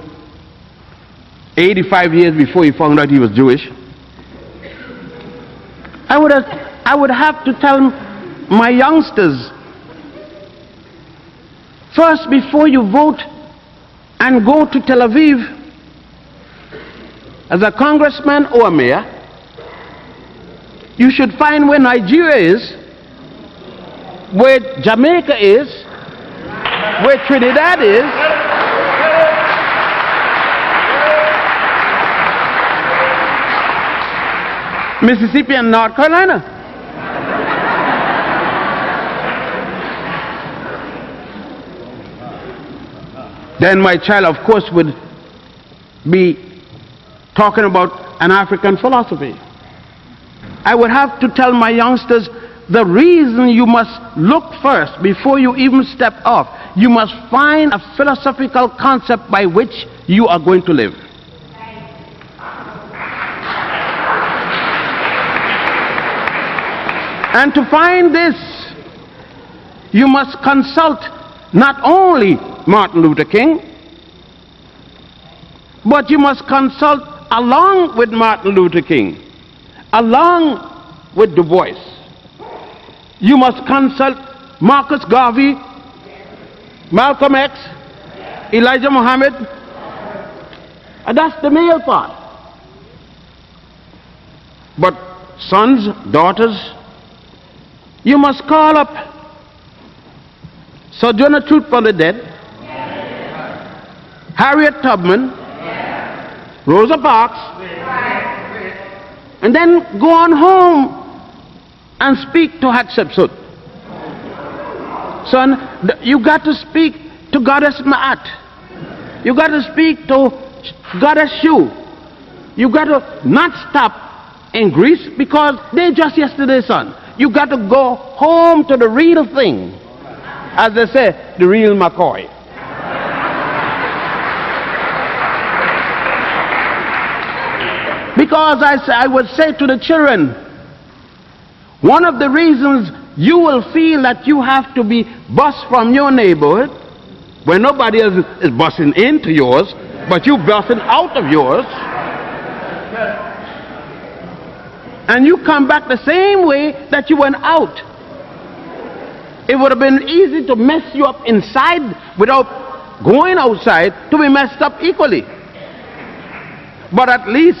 [SPEAKER 4] 85 years before he found out he was Jewish. I would have to tell my youngsters, first, before you vote and go to Tel Aviv as a congressman or a mayor, you should find where Nigeria is, where Jamaica is, where Trinidad is, Mississippi and North Carolina. Then my child, of course, would be talking about an African philosophy. I would have to tell my youngsters the reason you must look first before you even step off. You must find a philosophical concept by which you are going to live. And to find this, you must consult not only Martin Luther King, but you must consult along with Martin Luther King, along with Du Bois. You must consult Marcus Garvey, Malcolm X, Elijah Muhammad. And that's the male part. But sons, daughters, you must call up Sojourner Truth from the Dead, Harriet Tubman, Rosa Parks, and then go on home and speak to Hatshepsut. Son, you got to speak to Goddess Ma'at. You got to speak to Goddess Shu. You got to not stop in Greece because they just yesterday, son. You got to go home to the real thing. As they say, the real McCoy. Because I would say to the children, one of the reasons you will feel that you have to be bused from your neighborhood, when nobody else is busing into yours, but you busing out of yours, and you come back the same way that you went out. It would have been easy to mess you up inside without going outside to be messed up equally. But at least,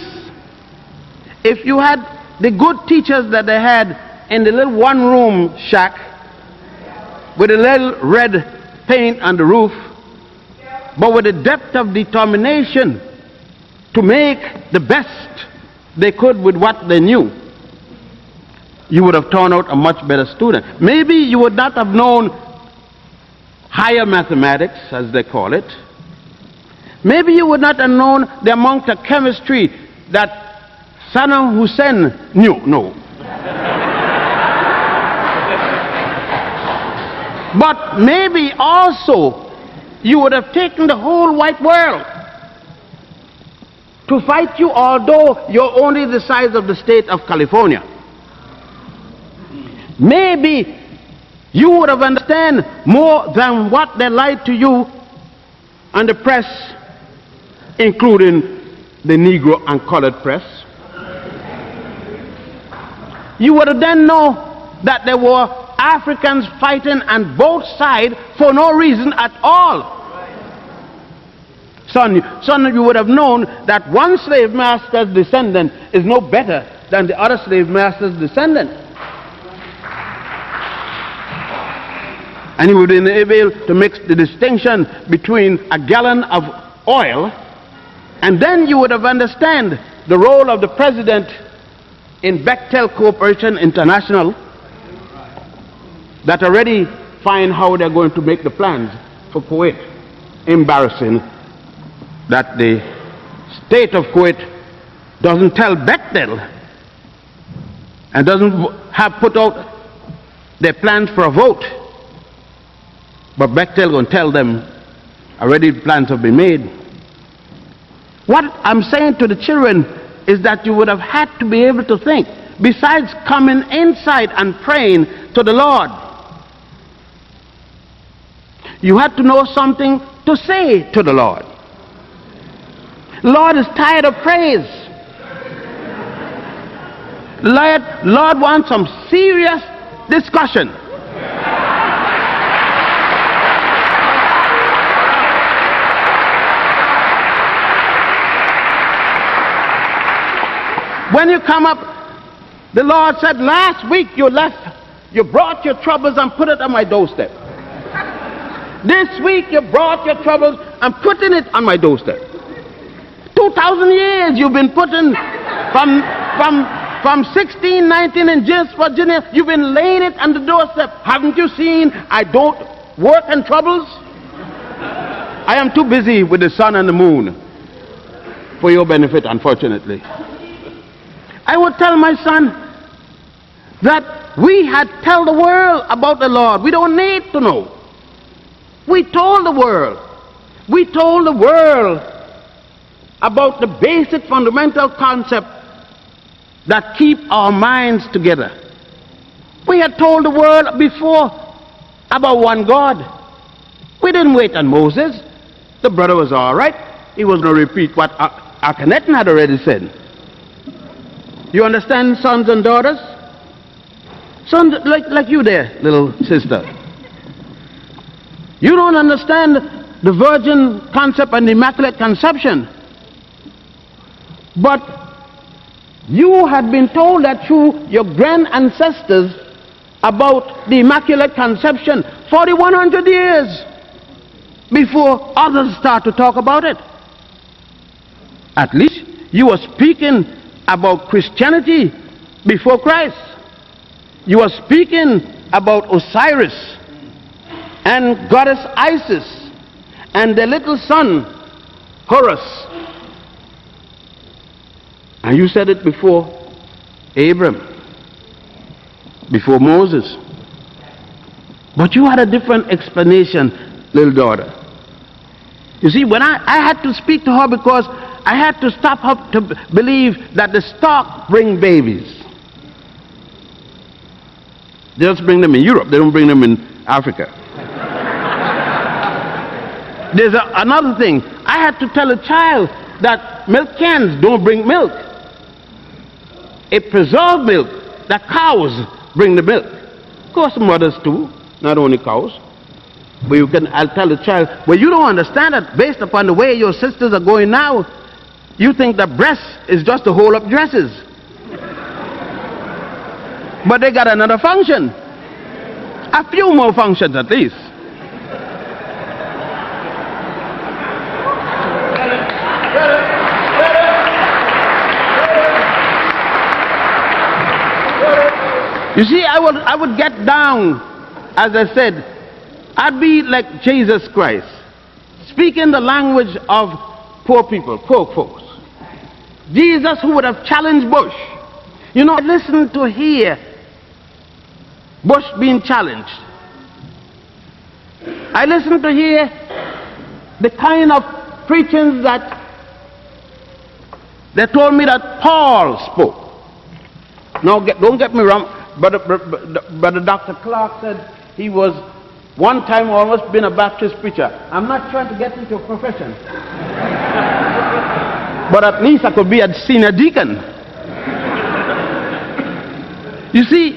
[SPEAKER 4] if you had the good teachers that they had in the little one-room shack with a little red paint on the roof, but with a depth of determination to make the best they could with what they knew, you would have turned out a much better student. Maybe you would not have known higher mathematics, as they call it. Maybe you would not have known the amount of chemistry that Saddam Hussein knew. No. But maybe also you would have taken the whole white world to fight you, although you're only the size of the state of California. Maybe you would have understood more than what they lied to you and the press, including the Negro and colored press. You would have then known that there were Africans fighting on both sides for no reason at all. Son, you would have known that one slave master's descendant is no better than the other slave master's descendant. And you would have been able to make the distinction between a gallon of oil, and then you would have understood the role of the president in Bechtel Corporation International, that already find how they're going to make the plans for Kuwait. Embarrassing that the state of Kuwait doesn't tell Bechtel and doesn't have put out their plans for a vote. But Bechtel going to tell them already plans have been made. What I'm saying to the children is that you would have had to be able to think, besides coming inside and praying to the Lord, you had to know something to say to the Lord. Lord is tired of praise. Lord wants some serious discussion. When you come up, the Lord said, last week you brought your troubles and put it on my doorstep. This week you brought your troubles and putting it on my doorstep. 2,000 years you've been putting from 1619 in James, Virginia, you've been laying it on the doorstep. Haven't you seen I don't work in troubles? I am too busy with the sun and the moon for your benefit, unfortunately. I would tell my son that we had tell the world about the Lord. We don't need to know. We told the world. We told the world about the basic fundamental concept that keep our minds together. We had told the world before about one God. We didn't wait on Moses. The brother was all right. He was going to repeat what Akhenaten had already said. You understand, sons and daughters? Sons like you there, little sister. You don't understand the virgin concept and the immaculate conception. But you had been told that through your grand ancestors about the immaculate conception 4,100 years before others start to talk about it. At least you were speaking about Christianity before Christ. You are speaking about Osiris and goddess Isis and their little son Horus. And you said it before Abram. before Moses. But you had a different explanation, little daughter. You see, when I had to speak to her because I had to stop her to believe that the stock bring babies. They just bring them in Europe. They don't bring them in Africa. There's another thing. I had to tell a child that milk cans don't bring milk. It preserved milk. That cows bring the milk. Of course, mothers too, not only cows. But I'll tell the child, well, you don't understand that based upon the way your sisters are going now, you think that breast is just to hold up dresses. But they got another function. A few more functions at least. You see, I would get down, as I said, I'd be like Jesus Christ, speaking the language of poor people, poor folks. Jesus, who would have challenged Bush. You know, I listened to hear Bush being challenged. I listened to hear the kind of preachings that they told me that Paul spoke. Now, don't get me wrong, but Dr. Clarke said he was one time almost been a Baptist preacher. I'm not trying to get into a profession. But at least I could be a senior deacon. You see,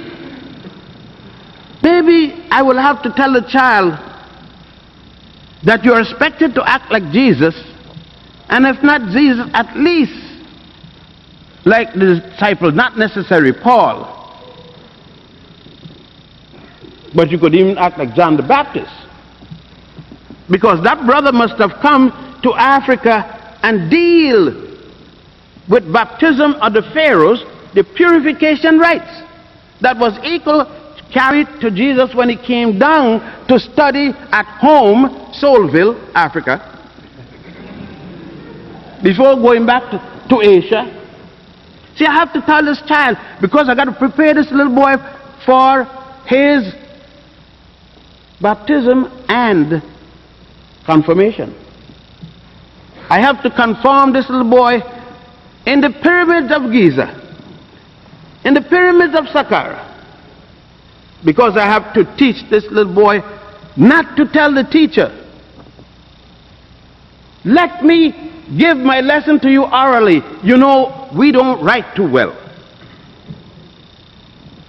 [SPEAKER 4] maybe I will have to tell the child that you're expected to act like Jesus, and if not Jesus, at least like the disciple, not necessarily Paul. But you could even act like John the Baptist. Because that brother must have come to Africa and deal with baptism of the pharaohs, the purification rites that was equal carried to Jesus when he came down to study at home, Soulville, Africa, before going back to Asia. See, I have to tell this child, because I got to prepare this little boy for his baptism and confirmation. I have to confirm this little boy in the pyramids of Giza, in the pyramids of Saqqara, because I have to teach this little boy not to tell the teacher, let me give my lesson to you orally. You know, we don't write too well.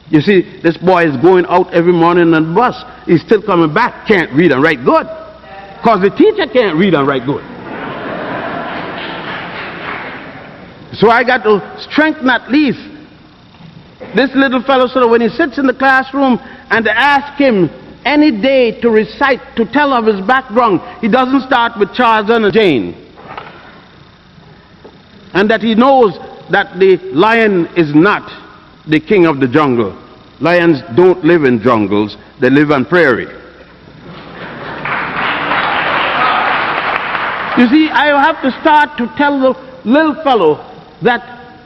[SPEAKER 4] You see, this boy is going out every morning on the bus. He's still coming back, can't read and write good. Because the teacher can't read and write good. So I got to strengthen at least this little fellow so that when he sits in the classroom and they ask him any day to recite, to tell of his background, he doesn't start with Charles and Jane. And that he knows that the lion is not the king of the jungle. Lions don't live in jungles, they live on prairie. You see, I have to start to tell the little fellow that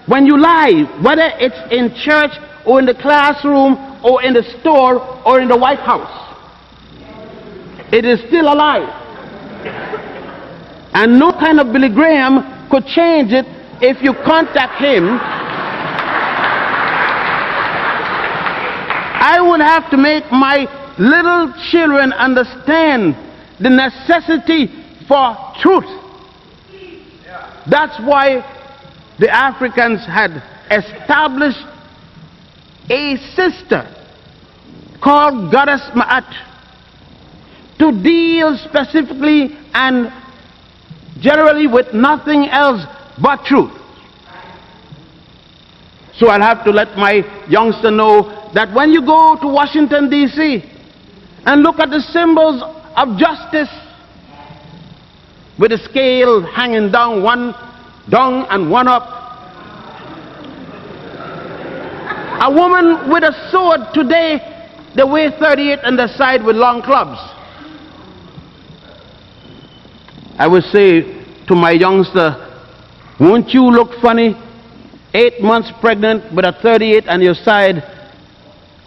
[SPEAKER 4] when you lie, whether it's in church or in the classroom or in the store or in the White House, it is still a lie. And no kind of Billy Graham could change it if you contact him. I would have to make my little children understand the necessity for truth. That's why the Africans had established a sister called Goddess Ma'at to deal specifically and generally with nothing else but truth. So I'll have to let my youngster know that when you go to Washington, D.C. and look at the symbols of justice with a scale hanging down, one down and one up, a woman with a sword today, they weigh 38 on the side with long clubs. I would say to my youngster, won't you look funny 8 months pregnant with a 38 on your side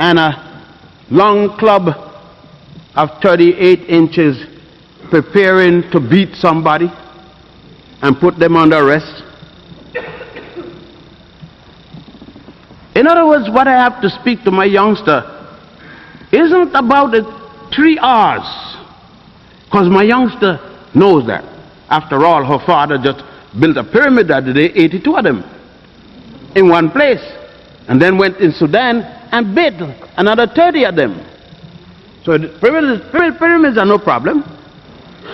[SPEAKER 4] and a long club of 38 inches preparing to beat somebody and put them under arrest. In other words, what I have to speak to my youngster isn't about the 3 R's, because my youngster knows that. After all, her father just built a pyramid that day, 82 of them in one place, and then went in Sudan and built another 30 of them. So the pyramids are no problem.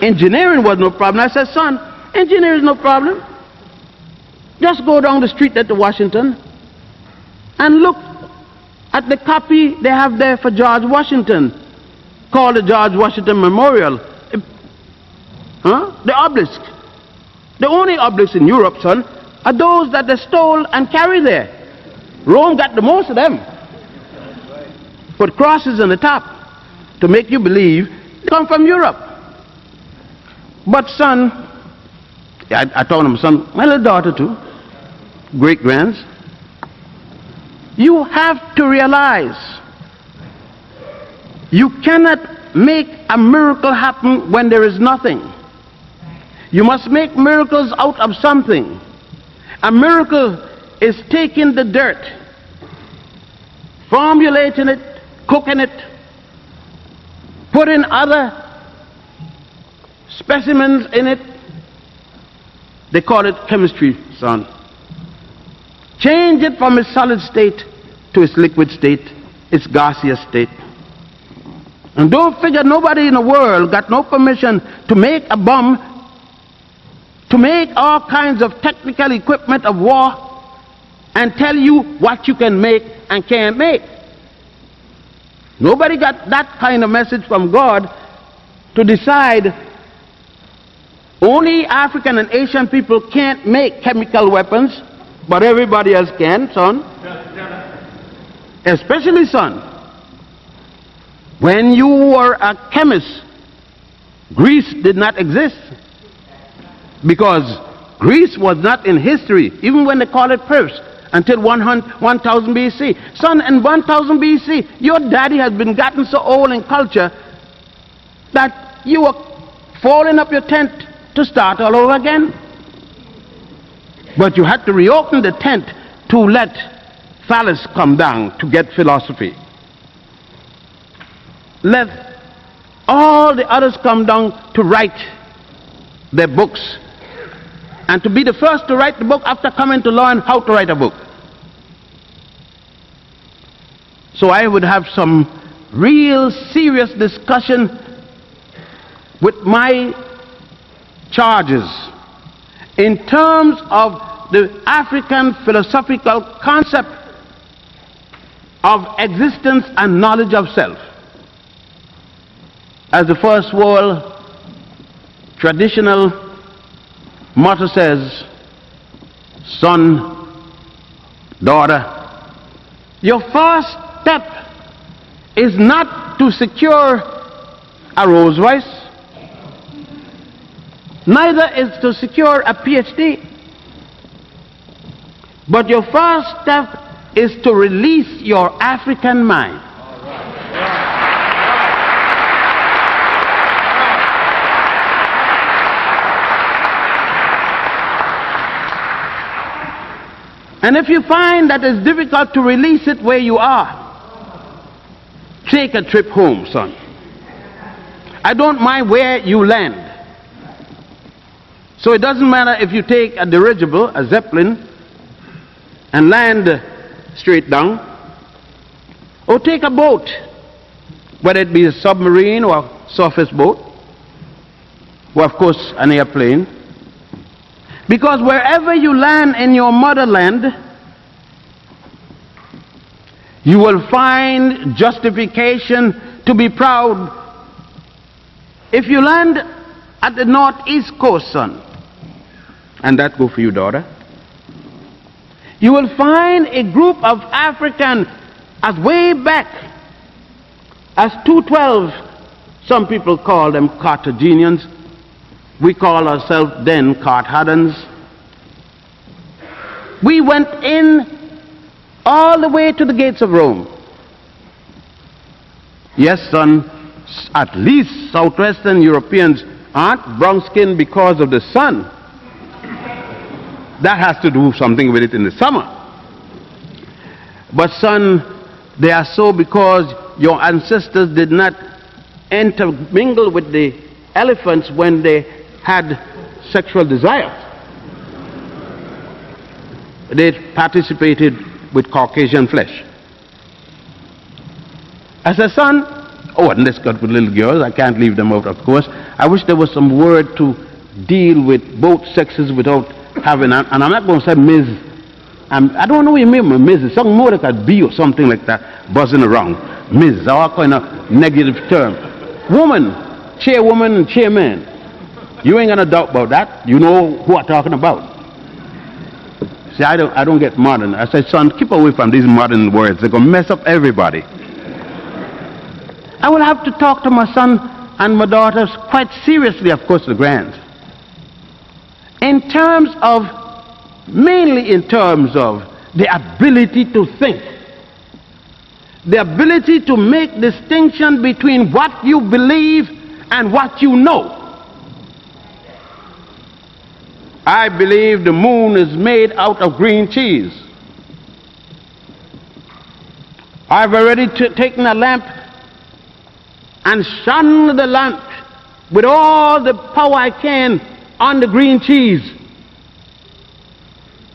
[SPEAKER 4] Engineering was no problem. I said, son, engineering is no problem. Just go down the street at the Washington and look at the copy they have there for George Washington, called the George Washington Memorial. The obelisk. The only obelisks in Europe, son, are those that they stole and carry there. Rome got the most of them. Put crosses on the top to make you believe they come from Europe. But son, I told him, son, my little daughter too, great-grands, you have to realize you cannot make a miracle happen when there is nothing. You must make miracles out of something. A miracle is taking the dirt, formulating it, cooking it, putting other specimens in it. They call it chemistry, son. Change it from its solid state to its liquid state, its gaseous state. And don't figure nobody in the world got no permission to make a bomb, to make all kinds of technical equipment of war, and tell you what you can make and can't make. Nobody got that kind of message from God to decide only African and Asian people can't make chemical weapons, but everybody else can, son. Especially, son, when you were a chemist, Greece did not exist, because Greece was not in history, even when they call it first, until 1000 BC. Son, in 1000 BC, your daddy has been gotten so old in culture that you were folding up your tent to start all over again. But you had to reopen the tent to let Thales come down to get philosophy. Let all the others come down to write their books, and to be the first to write the book after coming to learn how to write a book. So I would have some real serious discussion with my charges in terms of the African philosophical concept of existence and knowledge of self. As the first world traditional motto says, son, daughter, your first step is not to secure a Rolls Royce, neither is to secure a PhD, but your first step is to release your African mind. And if you find that it's difficult to release it where you are, take a trip home, son. I don't mind where you land. So it doesn't matter if you take a dirigible, a Zeppelin, and land straight down, or take a boat, whether it be a submarine or a surface boat, or of course an airplane. Because wherever you land in your motherland, you will find justification to be proud. If you land at the northeast coast, son, and that go for you, daughter, you will find a group of Africans as way back as 212. Some people call them Carthaginians. We call ourselves then Carthaginians. We went in all the way to the gates of Rome. Yes, son, at least Southwestern Europeans aren't brown-skinned because of the sun. That has to do something with it in the summer. But son, they are so because your ancestors did not intermingle with the elephants when they had sexual desire. They participated with Caucasian flesh. I said, son, oh, and let's got with little girls. I can't leave them out, of course. I wish there was some word to deal with both sexes without having, and I'm not going to say Ms. I don't know what you mean by Ms. It's something more like a B or something like that, buzzing around. Ms. All kind of negative term. Woman, chairwoman and chairman. You ain't gonna doubt about that. You know who I'm talking about. See, I don't get modern. I said, son, keep away from these modern words. They're gonna mess up everybody. I will have to talk to my son and my daughters quite seriously, of course, the grands. Mainly in terms of the ability to think. The ability to make distinction between what you believe and what you know. I believe the moon is made out of green cheese. I've already taken a lamp and shone the lamp with all the power I can on the green cheese.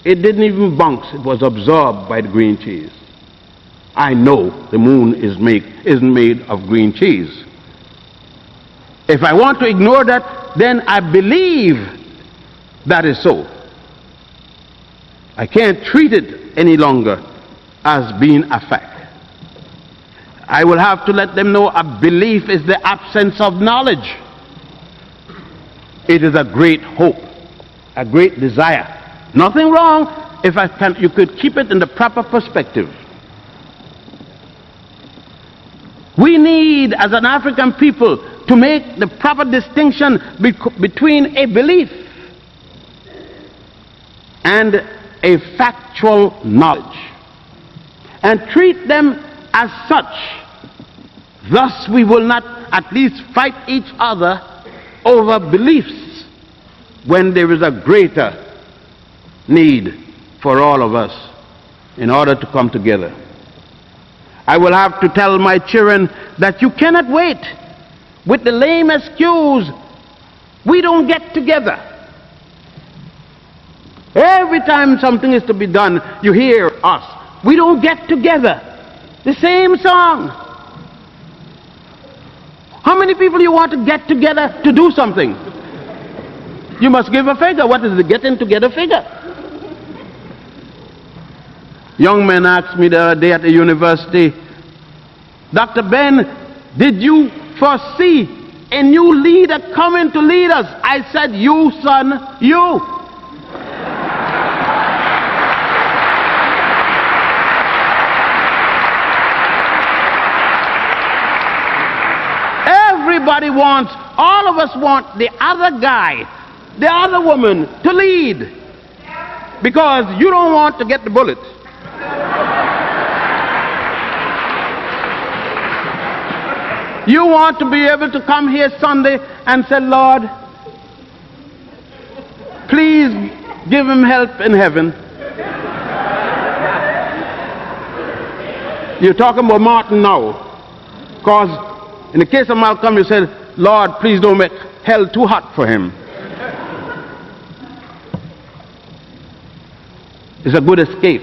[SPEAKER 4] It didn't even bounce. It was absorbed by the green cheese. I know the moon isn't made of green cheese. If I want to ignore that, then I believe that is so. I can't treat it any longer as being a fact. I will have to let them know a belief is the absence of knowledge. It is a great hope, a great desire. Nothing wrong if you could keep it in the proper perspective. We need, as an African people, to make the proper distinction between a belief and a factual knowledge, and treat them as such. Thus we will not at least fight each other over beliefs when there is a greater need for all of us in order to come together. I will have to tell my children that you cannot wait with the lame excuse, we don't get together. Every time something is to be done, you hear us, we don't get together. The same song. How many people you want to get together to do something? You must give a figure. What is the getting together figure? Young man asked me the other day at the university, Dr. Ben, did you foresee a new leader coming to lead us? I said, you, son, you. Everybody wants, all of us want the other guy, the other woman to lead, because you don't want to get the bullet. You want to be able to come here Sunday and say, Lord, please give him help in heaven. You're talking about Martin now, because in the case of Malcolm, you said, Lord, please don't make hell too hot for him. It's a good escape.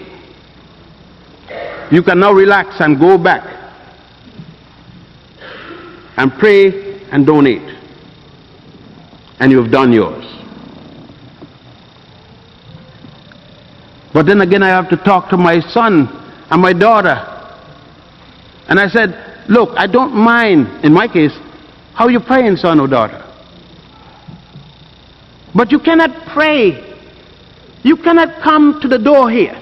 [SPEAKER 4] You can now relax and go back and pray and donate, and you have done yours. But then again, I have to talk to my son and my daughter, and I said, look, I don't mind, in my case, how you praying, son or daughter, but you cannot pray. You cannot come to the door here,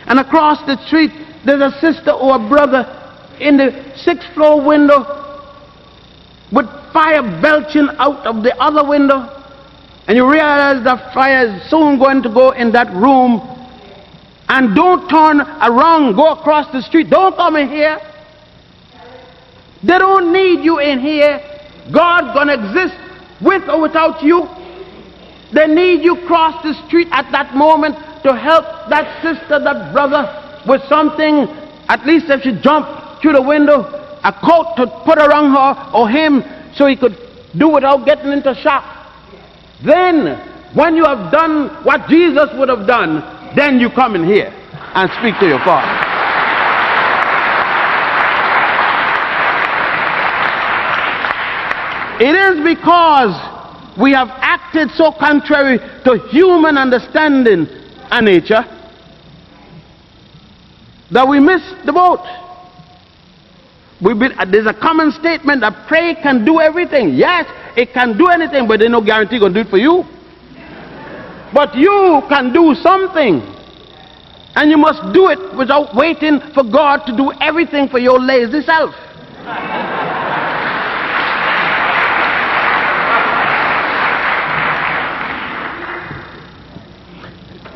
[SPEAKER 4] and across the street there's a sister or a brother in the 6th floor window with fire belching out of the other window, and you realize the fire is soon going to go in that room, and don't turn around, go across the street, don't come in here. They don't need you in here. God gonna exist with or without you. They need you cross the street at that moment to help that sister, that brother with something. At least if she jumped through the window, a coat to put around her or him so he could do without getting into shock. Then, when you have done what Jesus would have done, then you come in here and speak to your Father. It is because we have acted so contrary to human understanding and nature that we miss the boat. There's a common statement that prayer can do everything. Yes, it can do anything, but there's no guarantee it's going to do it for you. But you can do something. And you must do it without waiting for God to do everything for your lazy self.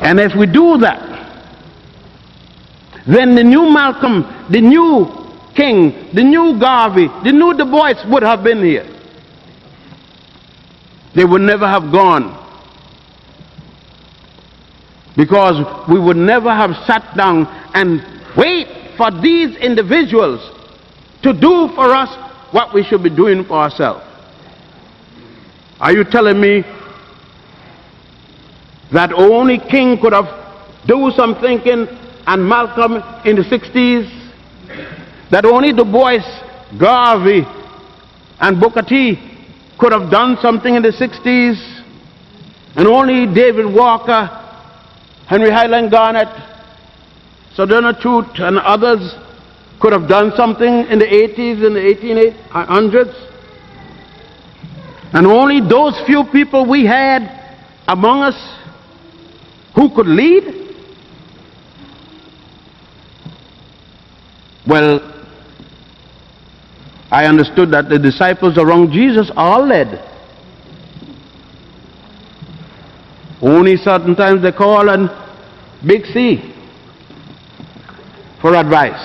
[SPEAKER 4] And if we do that, then the new Malcolm, the new King, the new Garvey, the new Du Bois would have been here. They would never have gone. Because we would never have sat down and wait for these individuals to do for us what we should be doing for ourselves. Are you telling me that only King could have do some thinking and Malcolm in the 60s? That only Du Bois, Garvey, and Booker T could have done something in the 60s? And only David Walker, Henry Highland Garnet, Sojourner Truth, and others could have done something in the 80s and the 1800s? And only those few people we had among us who could lead? Well, I understood that the disciples around Jesus all led. Only certain times they call on Big C for advice.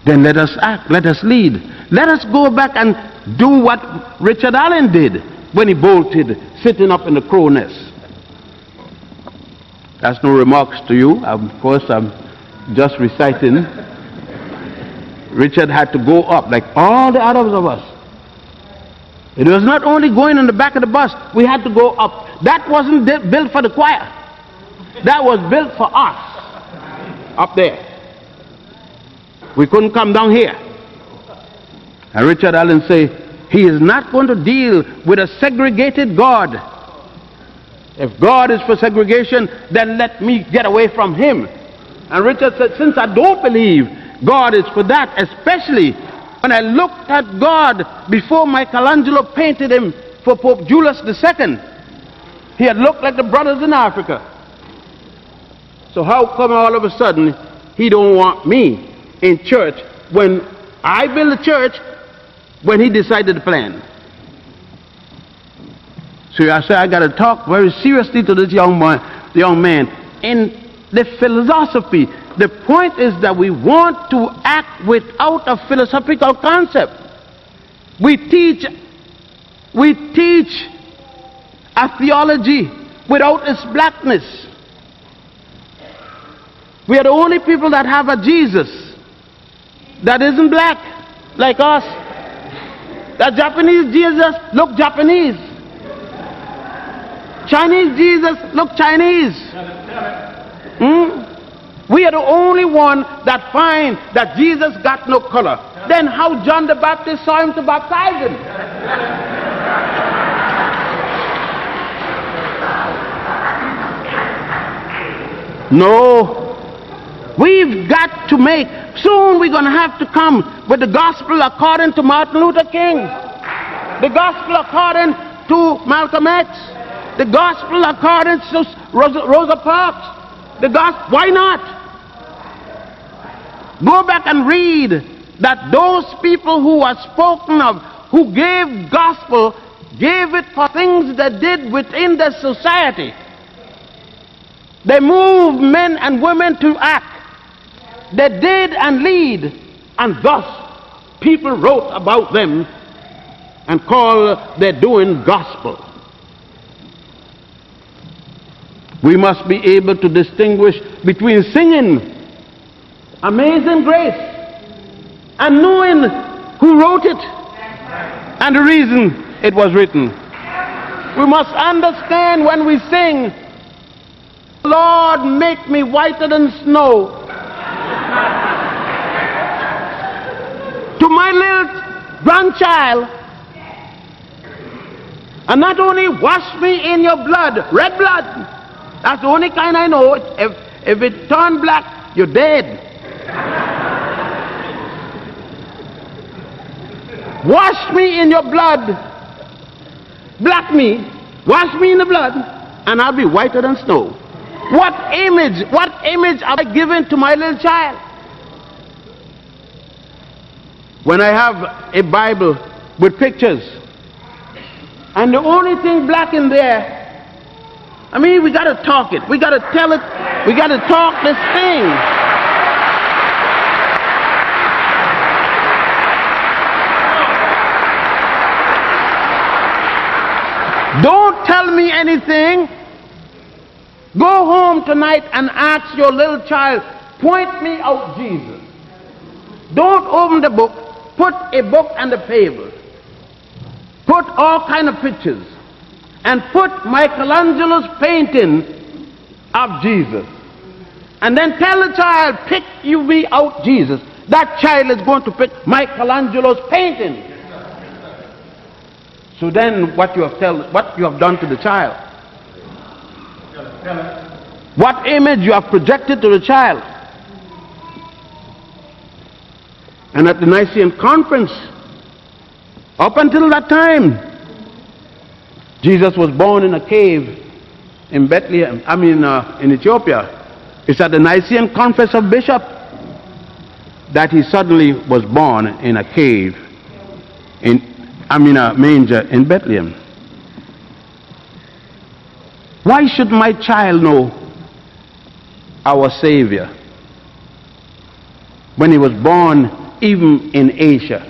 [SPEAKER 4] Then let us act, let us lead. Let us go back and do what Richard Allen did when he bolted, sitting up in the crow nest. That's no remarks to you. Of course, I'm just reciting. Richard had to go up like all the others of us. It was not only going on the back of the bus, we had to go up. That wasn't built for the choir. That was built for us up there. We couldn't come down here. And Richard Allen said, he is not going to deal with a segregated God. If God is for segregation, then let me get away from him. And Richard said, since I don't believe God is for that, especially when I looked at God before Michelangelo painted him for Pope Julius II, he had looked like the brothers in Africa. So how come all of a sudden he don't want me in church when I build a church when he decided to plan? So I said, I got to talk very seriously to this young man in the philosophy. The point is that we want to act without a philosophical concept. We teach a theology without its blackness. We are the only people that have a Jesus that isn't black like us. The Japanese Jesus look Japanese. Chinese Jesus look Chinese. We are the only one that find that Jesus got no color. Then how John the Baptist saw him to baptize him? No. We've got to make, soon we're going to have to come with the gospel according to Martin Luther King, the gospel according to Malcolm X, the gospel according to Rosa Parks, the gospel. Why not? Go back and read that those people who are spoken of, who gave gospel, gave it for things they did within the society. They moved men and women to act. they did and lead, and thus people wrote about them and called their doing gospel. We must be able to distinguish between singing Amazing Grace and knowing who wrote it and the reason it was written. We must understand when we sing, Lord, make me whiter than snow. To my little grandchild, and not only wash me in your blood, red blood, that's the only kind I know. If it turned black, you're dead. Wash me in your blood, black me, wash me in the blood, and I'll be whiter than snow. What image am I giving to my little child? When I have a Bible with pictures, and the only thing black in there, I mean, we got to talk it. We got to tell it. We got to talk this thing. Don't tell me anything. Go home tonight and ask your little child, point me out Jesus. Don't open the book. Put a book on the table. Put all kind of pictures. And put Michelangelo's painting of Jesus. And then tell the child, pick you me out Jesus. That child is going to pick Michelangelo's painting. So then what you have done to the child? What image you have projected to the child? And at the Nicene Conference, up until that time, Jesus was born in a cave in Bethlehem, in Ethiopia. It's at the Nicene Conference of Bishops that he suddenly was born in a cave, a manger in Bethlehem. Why should my child know our Savior when he was born even in Asia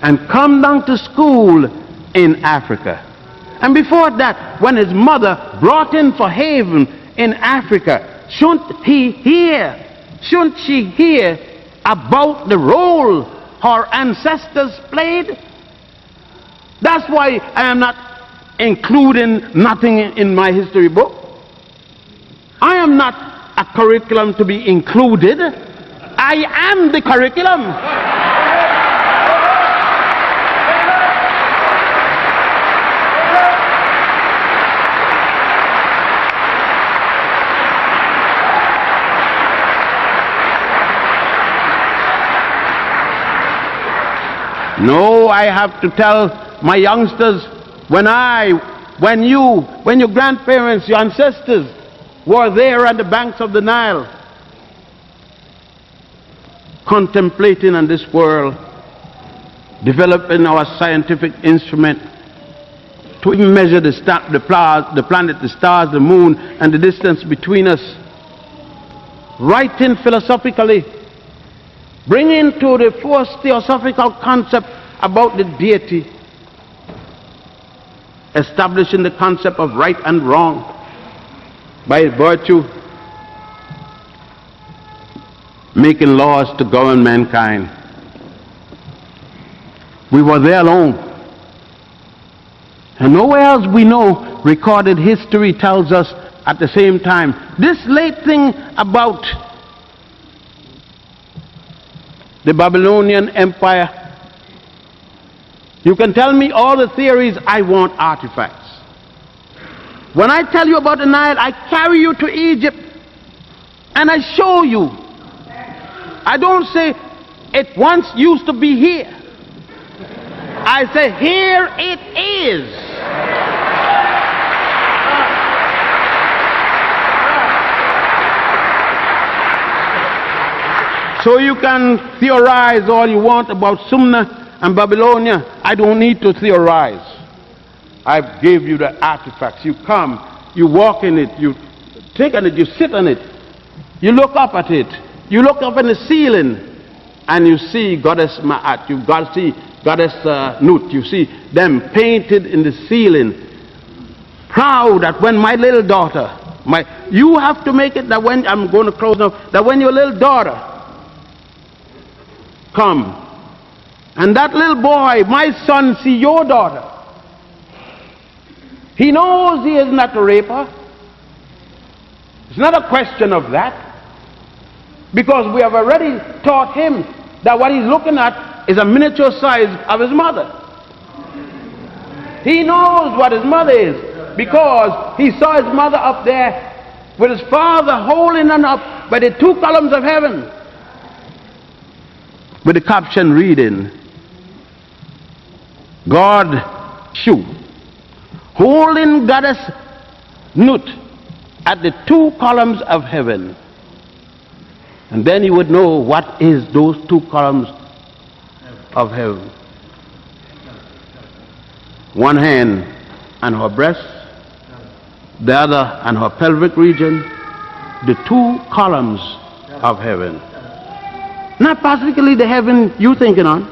[SPEAKER 4] and come down to school in Africa? And before that, when his mother brought him for haven in Africa, shouldn't she hear about the role her ancestors played? That's why I am not including nothing in my history book. I am not a curriculum to be included. I am the curriculum. No, I have to tell my youngsters, when your grandparents, your ancestors were there on the banks of the Nile, contemplating on this world, developing our scientific instrument to even measure the planet, the stars, the moon, and the distance between us, writing philosophically, bringing to the first theosophical concept about the deity, establishing the concept of right and wrong by virtue, making laws to govern mankind. We were there alone. And nowhere else we know recorded history tells us at the same time. This late thing about the Babylonian Empire, you can tell me all the theories, I want artifacts. When I tell you about the Nile, I carry you to Egypt and I show you. I don't say it once used to be here. I say here it is. So you can theorize all you want about Sumer and Babylonia. I don't need to theorize. I gave you the artifacts. You come, you walk in it, you take on it, you sit on it, you look up at it, You look up in the ceiling and you see Goddess Ma'at, you got to see Goddess Nut, you see them painted in the ceiling. Proud that when my little daughter, you have to make it that when, I'm going to close now, that when your little daughter come, and that little boy, my son, see your daughter, he knows he is not a raper. It's not a question of that. Because we have already taught him that what he's looking at is a miniature size of his mother. He knows what his mother is because he saw his mother up there with his father holding her up by the two columns of heaven, with the caption reading, God Shu, holding Goddess Nut at the two columns of heaven. And then you would know what is those two columns of heaven. One hand on her breast, the other on her pelvic region, the two columns of heaven. Not particularly the heaven you're thinking on.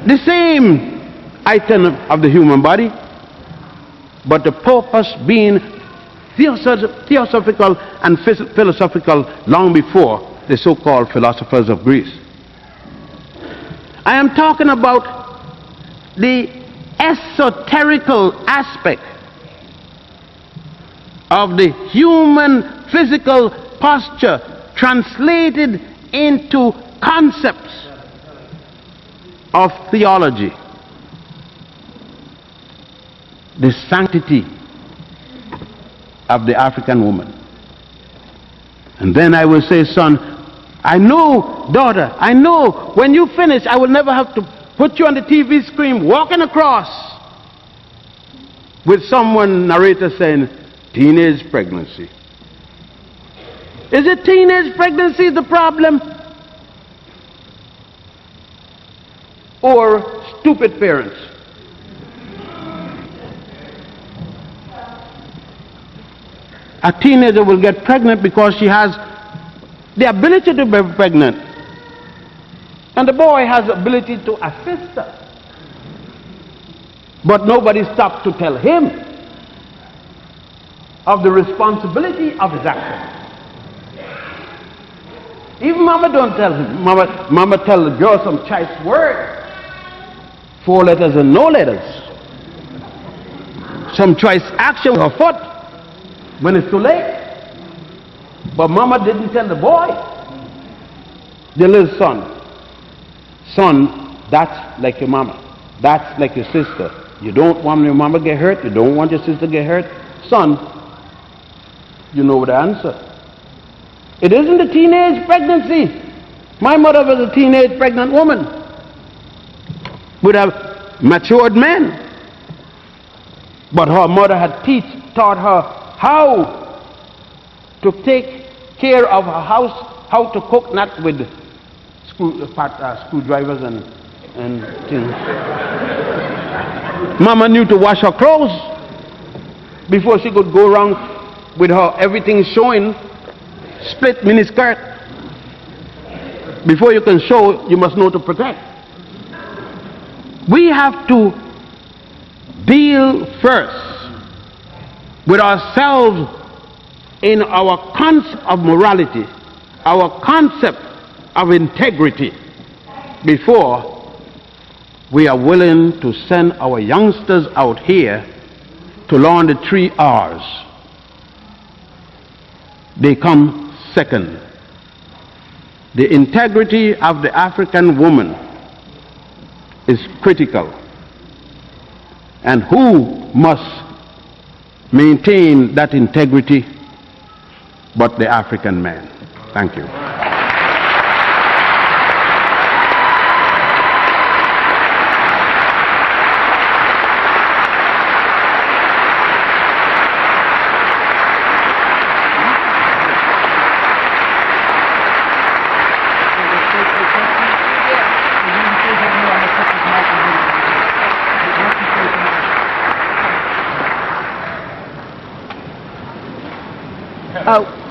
[SPEAKER 4] The same item of the human body, but the purpose being theosophical and philosophical long before the so-called philosophers of Greece. I am talking about the esoterical aspect of the human physical posture translated into concepts of theology. The sanctity of the African woman. And then I will say, son, I know, daughter, I know when you finish I will never have to put you on the TV screen walking across with someone, narrator, saying teenage pregnancy. Is it teenage pregnancy the problem? Or stupid parents? A teenager will get pregnant because she has the ability to be pregnant. And the boy has the ability to assist her. But nobody stopped to tell him of the responsibility of his action. Even mama don't tell him. Mama tell the girl some choice word. 4 letters and no letters. Some choice action with her foot when it's too late. But mama didn't tell the boy. The little son. Son, that's like your mama. That's like your sister. You don't want your mama to get hurt. You don't want your sister to get hurt. Son, you know the answer. It isn't a teenage pregnancy. My mother was a teenage pregnant woman with a matured man. But her mother had taught her how to take care of her house, how to cook, not with screwdrivers and things. Mama knew to wash her clothes before she could go around with her everything showing, split mini skirt. Before you can show, you must know to protect. We have to deal first with ourselves in our concept of morality, our concept of integrity, before we are willing to send our youngsters out here to learn the 3 R's. They come second. The integrity of the African woman is critical. And who must maintain that integrity but the African man? Thank you.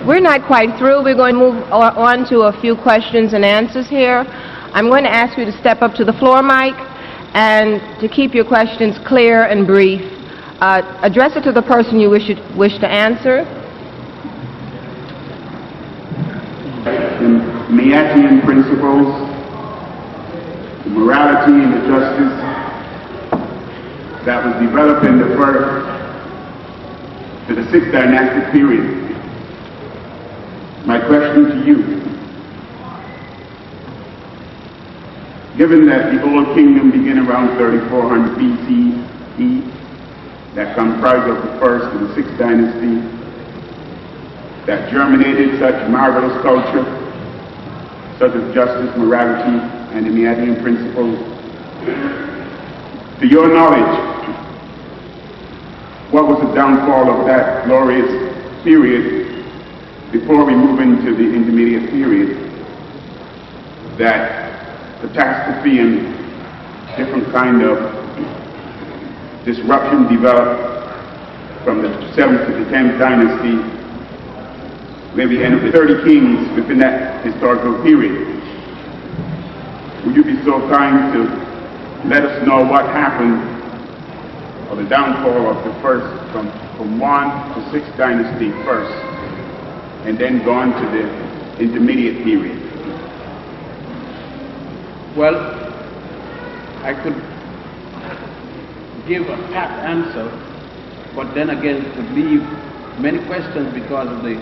[SPEAKER 1] We're not quite through. We're going to move on to a few questions and answers here. I'm going to ask you to step up to the floor mic and to keep your questions clear and brief. Address it to the person you wish to answer.
[SPEAKER 5] The Mayatian principles, the morality and the justice that was developed in the first to the sixth dynastic period. My question to you, given that the Old Kingdom began around 3400 BCE, that comprised of the first and the sixth dynasty, that germinated such marvelous culture, such as justice, morality, and the Mayatian principles, to your knowledge, what was the downfall of that glorious period before we move into the intermediate period, that catastrophe and different kind of disruption developed from the 7th to the 10th dynasty, where we end up with 30 kings within that historical period. Would you be so kind to let us know what happened, or the downfall of the first, from 1 to 6th dynasty first, and then go on to the intermediate period?
[SPEAKER 4] Well, I could give a pat answer, but then again it would leave many questions because of the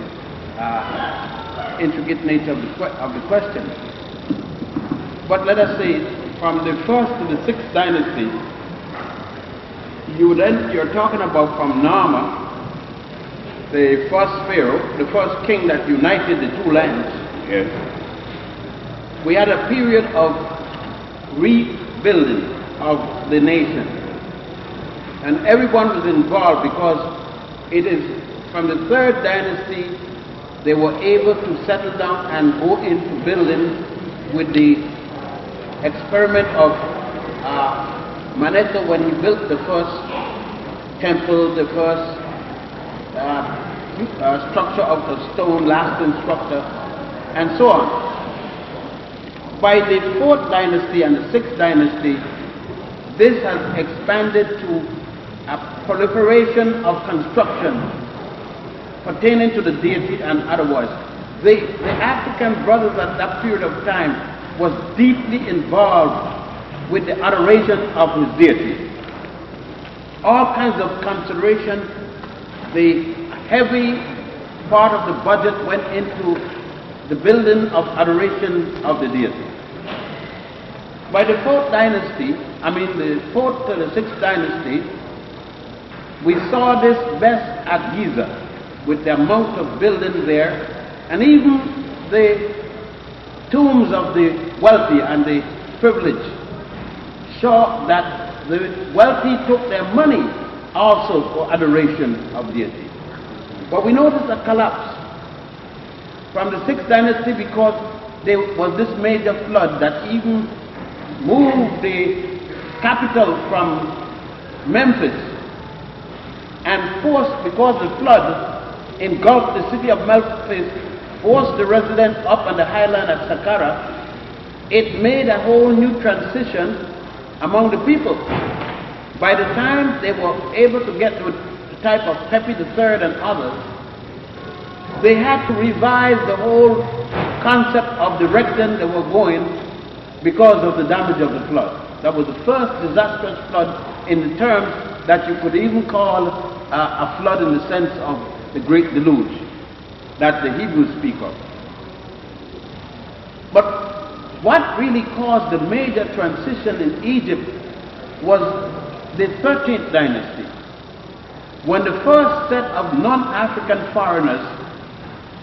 [SPEAKER 4] intricate nature of the question. But let us say, from the first to the sixth dynasty, you're talking about from Nama, the first pharaoh, the first king that united the two lands.
[SPEAKER 5] Yes.
[SPEAKER 4] We had a period of rebuilding of the nation, and everyone was involved because it is from the third dynasty they were able to settle down and go into building with the experiment of Manetho when he built the first temple, the first structure of the stone, lasting structure, and so on. By the fourth dynasty and the sixth dynasty, this has expanded to a proliferation of construction pertaining to the deity and otherwise. The African brothers at that period of time was deeply involved with the adoration of his deity. All kinds of consideration, the heavy part of the budget went into the building of adoration of the deity. By the fourth dynasty, the fourth to the sixth dynasty, we saw this best at Giza with the amount of building there, and even the tombs of the wealthy and the privileged show that the wealthy took their money also for adoration of deity. But we noticed a collapse from the sixth dynasty because there was this major flood that even moved the capital from Memphis and forced, because the flood engulfed the city of Memphis, forced the residents up on the highland at Saqqara. It made a whole new transition among the people. By the time they were able to get to the type of Pepi III and others, they had to revise the whole concept of direction they were going because of the damage of the flood. That was the first disastrous flood in the terms that you could even call a flood in the sense of the Great Deluge that the Hebrews speak of. But what really caused the major transition in Egypt was the 13th dynasty, when the first set of non-African foreigners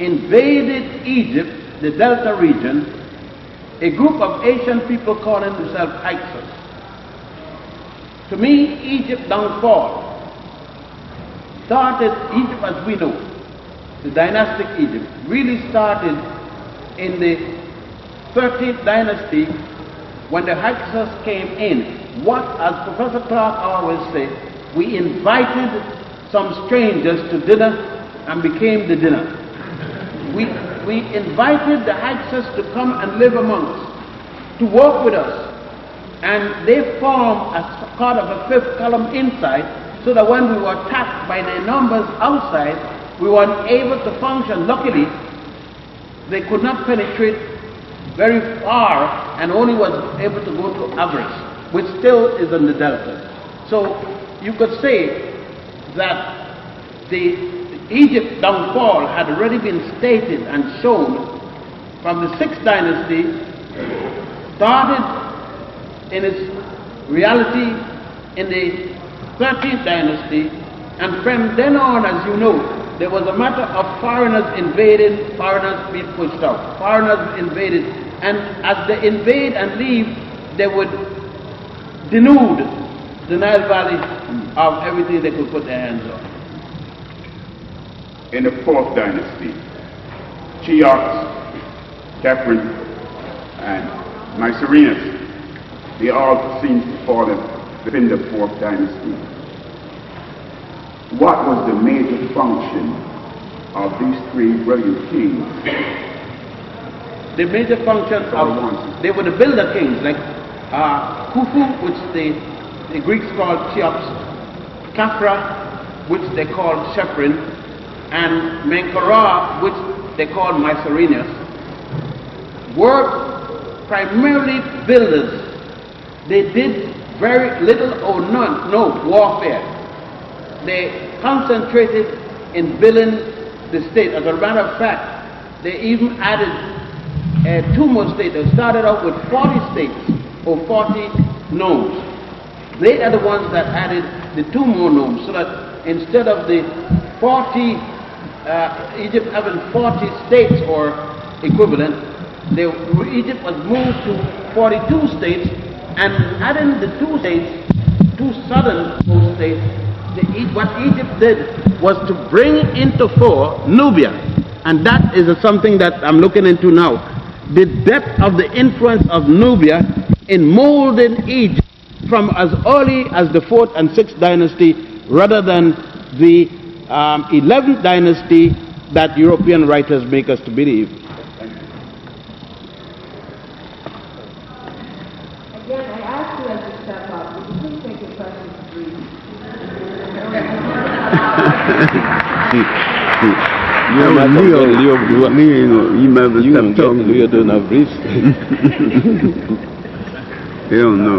[SPEAKER 4] invaded Egypt, the Delta region, a group of Asian people calling themselves Hyksos. To me, Egypt's downfall started, Egypt as we know, the dynastic Egypt, really started in the 13th dynasty when the Hyksos came in. What, as Professor Clarke always said, we invited some strangers to dinner and became the dinner. we invited the Hyksos to come and live among us, to work with us. And they formed as part of a fifth column inside, so that when we were attacked by their numbers outside, we were able to function. Luckily, they could not penetrate very far and only was able to go to Avarice, which still is in the Delta. So you could say that the Egypt downfall had already been stated and shown from the 6th dynasty, started in its reality in the 13th dynasty, and from then on, as you know, there was a matter of foreigners invading, foreigners being pushed out, foreigners invaded, and as they invade and leave, they would denude the Nile Valley of everything they could put their hands on.
[SPEAKER 5] In the 4th dynasty, Cheops, Khephren, and Mycerinus, they all seem to fall within the 4th dynasty. What was the major function of these three brilliant kings?
[SPEAKER 4] The major function of, they were the builder kings, like Khufu, which the Greeks called Cheops, Khafra, which they called Khephren, and Menkaura, which they called Mycerinus, were primarily builders. They did very little or no warfare. They concentrated in building the state. As a matter of fact, they even added 2 more states. They started out with 40 states or 40 nomes. They are the ones that added the 2 more nomes, so that instead of the 40, Egypt having 40 states or equivalent, Egypt was moved to 42 states, and adding the 2 states, 2 southern states, what Egypt did was to bring into fore Nubia, and that is something that I'm looking into now. The depth of the influence of Nubia in molding Egypt from as early as the 4th and 6th dynasty, rather than the 11th dynasty that European writers make us to believe.
[SPEAKER 1] Again, I ask you as you step up, would you please take your questions brief?
[SPEAKER 3] Leo doing a brief. Hell no.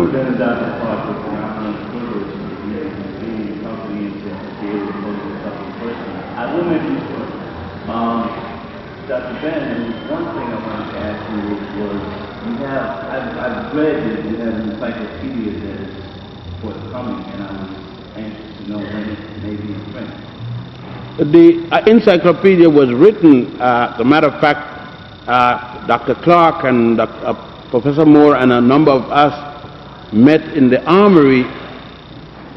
[SPEAKER 6] Dr. Ben, one thing I wanted to ask you was, I've read that you have an encyclopedia that is forthcoming, and I was anxious to know when it may be in print.
[SPEAKER 4] The encyclopedia was written, as a matter of fact, Dr. Clarke and Professor Moore and a number of us met in the Armory,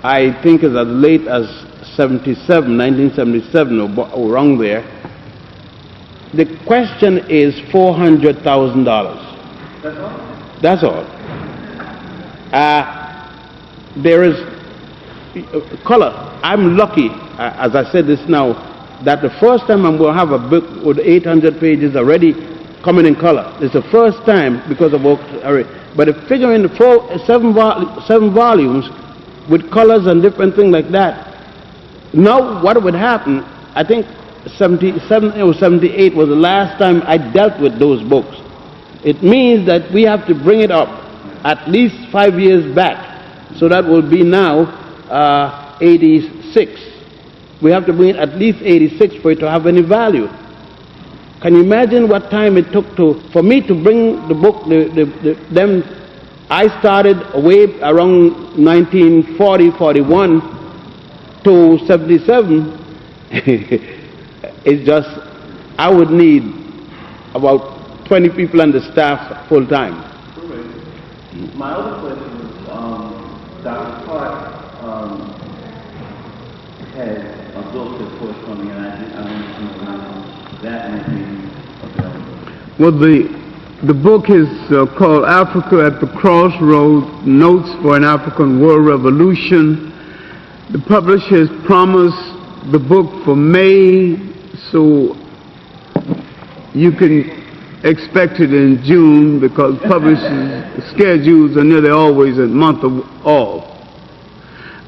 [SPEAKER 4] I think as late as 1977 or around there. The question is $400,000.
[SPEAKER 6] That's all?
[SPEAKER 4] That's all. There is color. I'm lucky, as I said this now, that the first time I'm going to have a book with 800 pages already coming in color. It's the first time because of but if figuring the 7 volumes with colors and different things like that. Now what would happen, I think 77 or 78 was the last time I dealt with those books. It means that we have to bring it up at least 5 years back. So that will be now 86. We have to bring it at least 86 for it to have any value. Can you imagine what time it took for me to bring the book, them? I started way around 1940, 41 to 77. It's just, I would need about 20 people on the staff full time.
[SPEAKER 6] My other question was, Dr. Clarke had a book that's forthcoming, and I want to know that might be available.
[SPEAKER 3] Well, the book is called Africa at the Crossroads, Notes for an African World Revolution. The publisher has promised the book for May, so you can expect it in June because publishing schedules are nearly always a month off.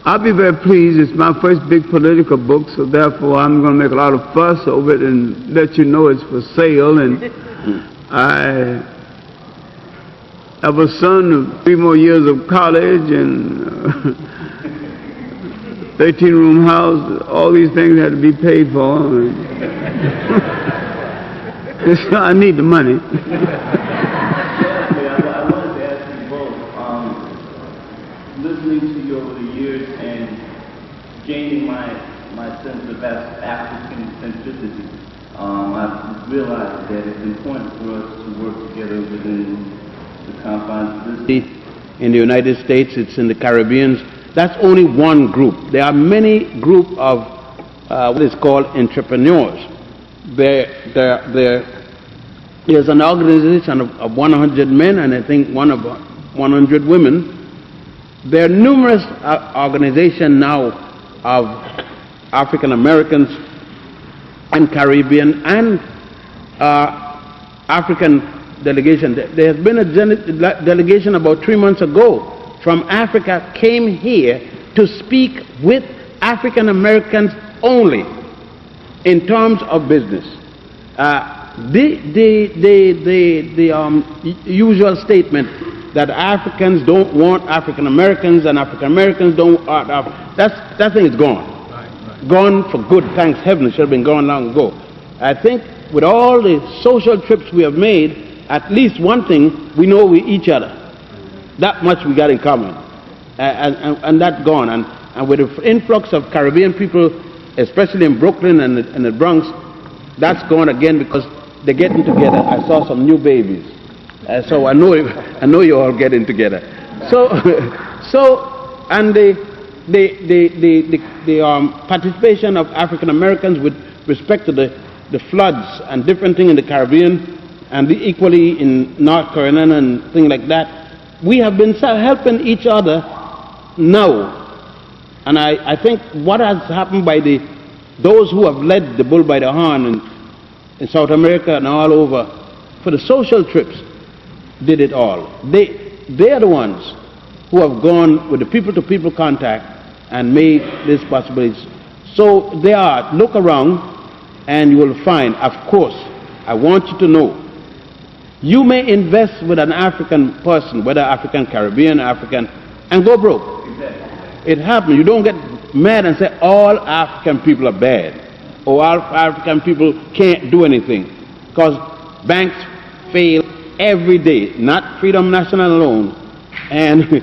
[SPEAKER 3] I'll be very pleased. It's my first big political book, so therefore I'm going to make a lot of fuss over it and let you know it's for sale. And I have a son of 3 more years of college and 13-room house. All these things had to be paid for. I need the money.
[SPEAKER 6] I wanted to ask you both, listening to you over the years and gaining my sense of African centricity, I've realized that it's important for us to work together within the confines of this.
[SPEAKER 4] In the United States, it's in the Caribbean. That's only one group. There are many groups of what is called entrepreneurs. There's an organization of 100 men and I think one of 100 women. There are numerous organizations now of African Americans and Caribbean and African delegation. There has been a delegation about 3 months ago from Africa came here to speak with African Americans only in terms of business. The usual statement that Africans don't want African Americans and African Americans don't want that thing is gone. Gone for good, thanks heaven. It should have been gone long ago. I think with all the social trips we have made, at least one thing, we know we each other. That much we got in common. And that's gone. And with the influx of Caribbean people, especially in Brooklyn and the Bronx, that's gone again because they're getting together. I saw some new babies. So I know you're all getting together. And the participation of African Americans with respect to the floods and different things in the Caribbean and equally in North Carolina and things like that, we have been helping each other now. And I think what has happened by those who have led the bull by the horn in South America and all over for the social trips did it all. They are the ones who have gone with the people-to-people contact and made this possible. So they are. Look around and you will find, of course, I want you to know, you may invest with an African person, whether African, Caribbean, African, and go broke. Exactly. It happens. You don't get mad and say all African people are bad or all African people can't do anything, because banks fail every day, not Freedom National alone, and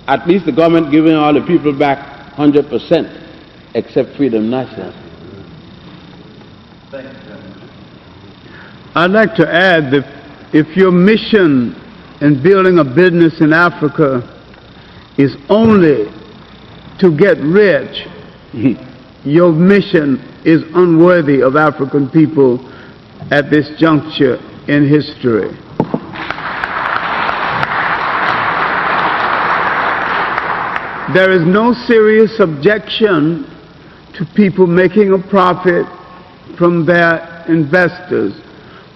[SPEAKER 4] at least the government giving all the people back 100% except Freedom National.
[SPEAKER 6] Thank you,
[SPEAKER 3] I'd like to add that if your mission in building a business in Africa is only to get rich, your mission is unworthy of African people at this juncture in history. There is no serious objection to people making a profit from their investors.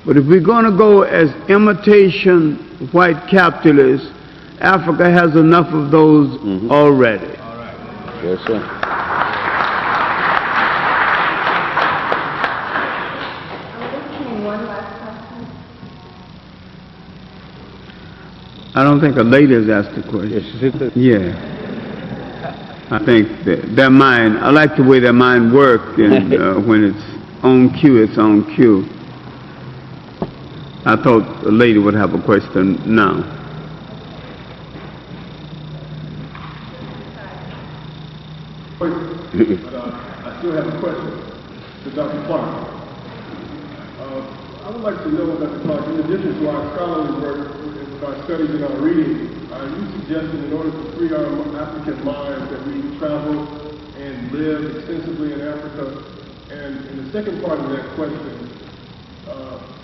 [SPEAKER 3] But if we're going to go as imitation white capitalists, Africa has enough of those already.
[SPEAKER 4] All right. Yes, sir.
[SPEAKER 3] I don't think a lady has asked a question. Yeah. I think that their mind, I like the way their mind works, and when it's on cue, it's on cue. I thought a lady would have a question now.
[SPEAKER 7] But I still have a question to Dr. Clarke. I would like to know, Dr. Clarke, in addition to our scholarly work, with our studies and our reading, you suggested in order to free our African minds that we travel and live extensively in Africa. And in the second part of that question,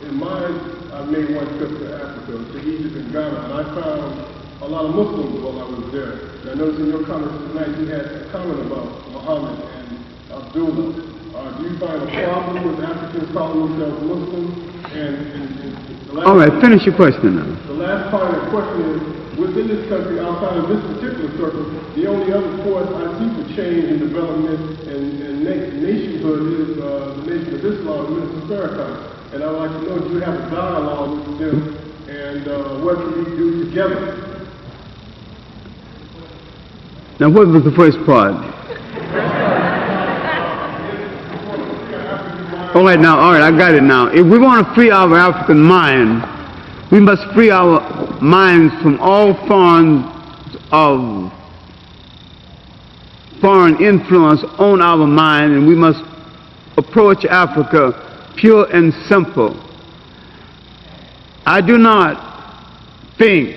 [SPEAKER 7] in mind, I made one trip to Africa, to Egypt and Ghana, and I found a lot of Muslims while I was there. And I noticed in your comments tonight you had a comment about Muhammad and Abdullah. Do you find a problem with Africans calling themselves Muslims? And the last
[SPEAKER 3] All right, finish your question now.
[SPEAKER 7] The last part of the question is, within this country, outside of this particular circle, the only other force I see for change and development and nationhood is the Nation of Islam and Minister Farrakhan. And I'd like to know, do you have a dialogue with them, and what can we do together?
[SPEAKER 3] Now, what was the first part? All right, I got it now. If we want to free our African mind, we must free our minds from all forms of foreign influence on our mind, and we must approach Africa pure and simple. I do not think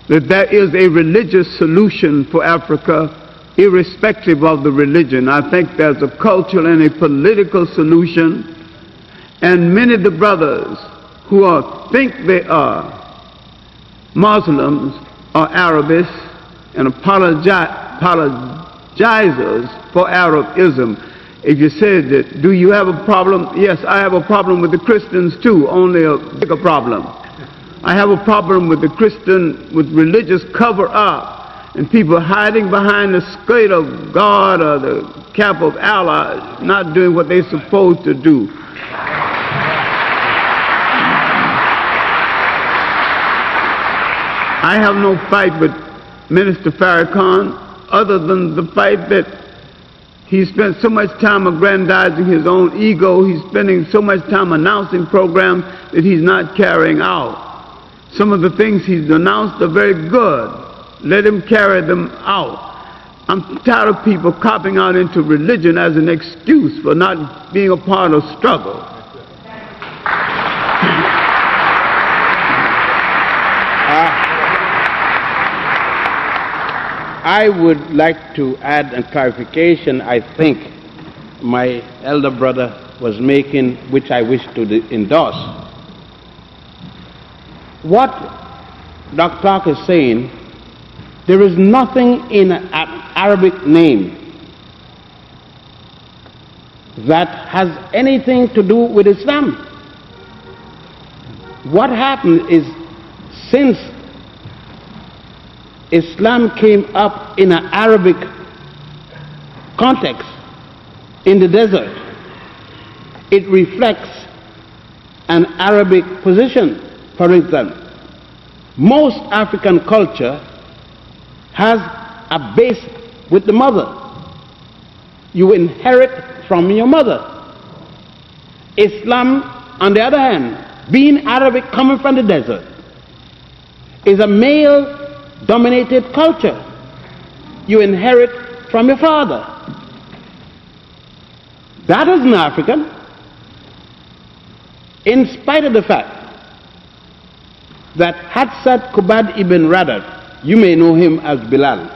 [SPEAKER 3] that there is a religious solution for Africa, irrespective of the religion. I think there's a cultural and a political solution, and many of the brothers who think they are Muslims or Arabists and apologizers for Arabism. If you said that, do you have a problem? Yes, I have a problem with the Christians too, only a bigger problem. I have a problem with the Christian, with religious cover-up and people hiding behind the skirt of God or the cap of Allah, not doing what they're supposed to do. I have no fight with Minister Farrakhan other than the fight that he spent so much time aggrandizing his own ego. He's spending so much time announcing programs that he's not carrying out. Some of the things he's announced are very good. Let him carry them out. I'm tired of people copping out into religion as an excuse for not being a part of struggle.
[SPEAKER 4] I would like to add a clarification I think my elder brother was making, which I wish to endorse. What Dr. Clarke is saying, there is nothing in an Arabic name that has anything to do with Islam. What happened is, since Islam came up in an Arabic context in the desert, it reflects an Arabic position. For instance, most African culture has a base with the mother. You inherit from your mother. Islam, on the other hand, being Arabic, coming from the desert, is a male-dominated culture. You inherit from your father. That is an African, in spite of the fact that Hadsad Kubad ibn Radad, you may know him as Bilal,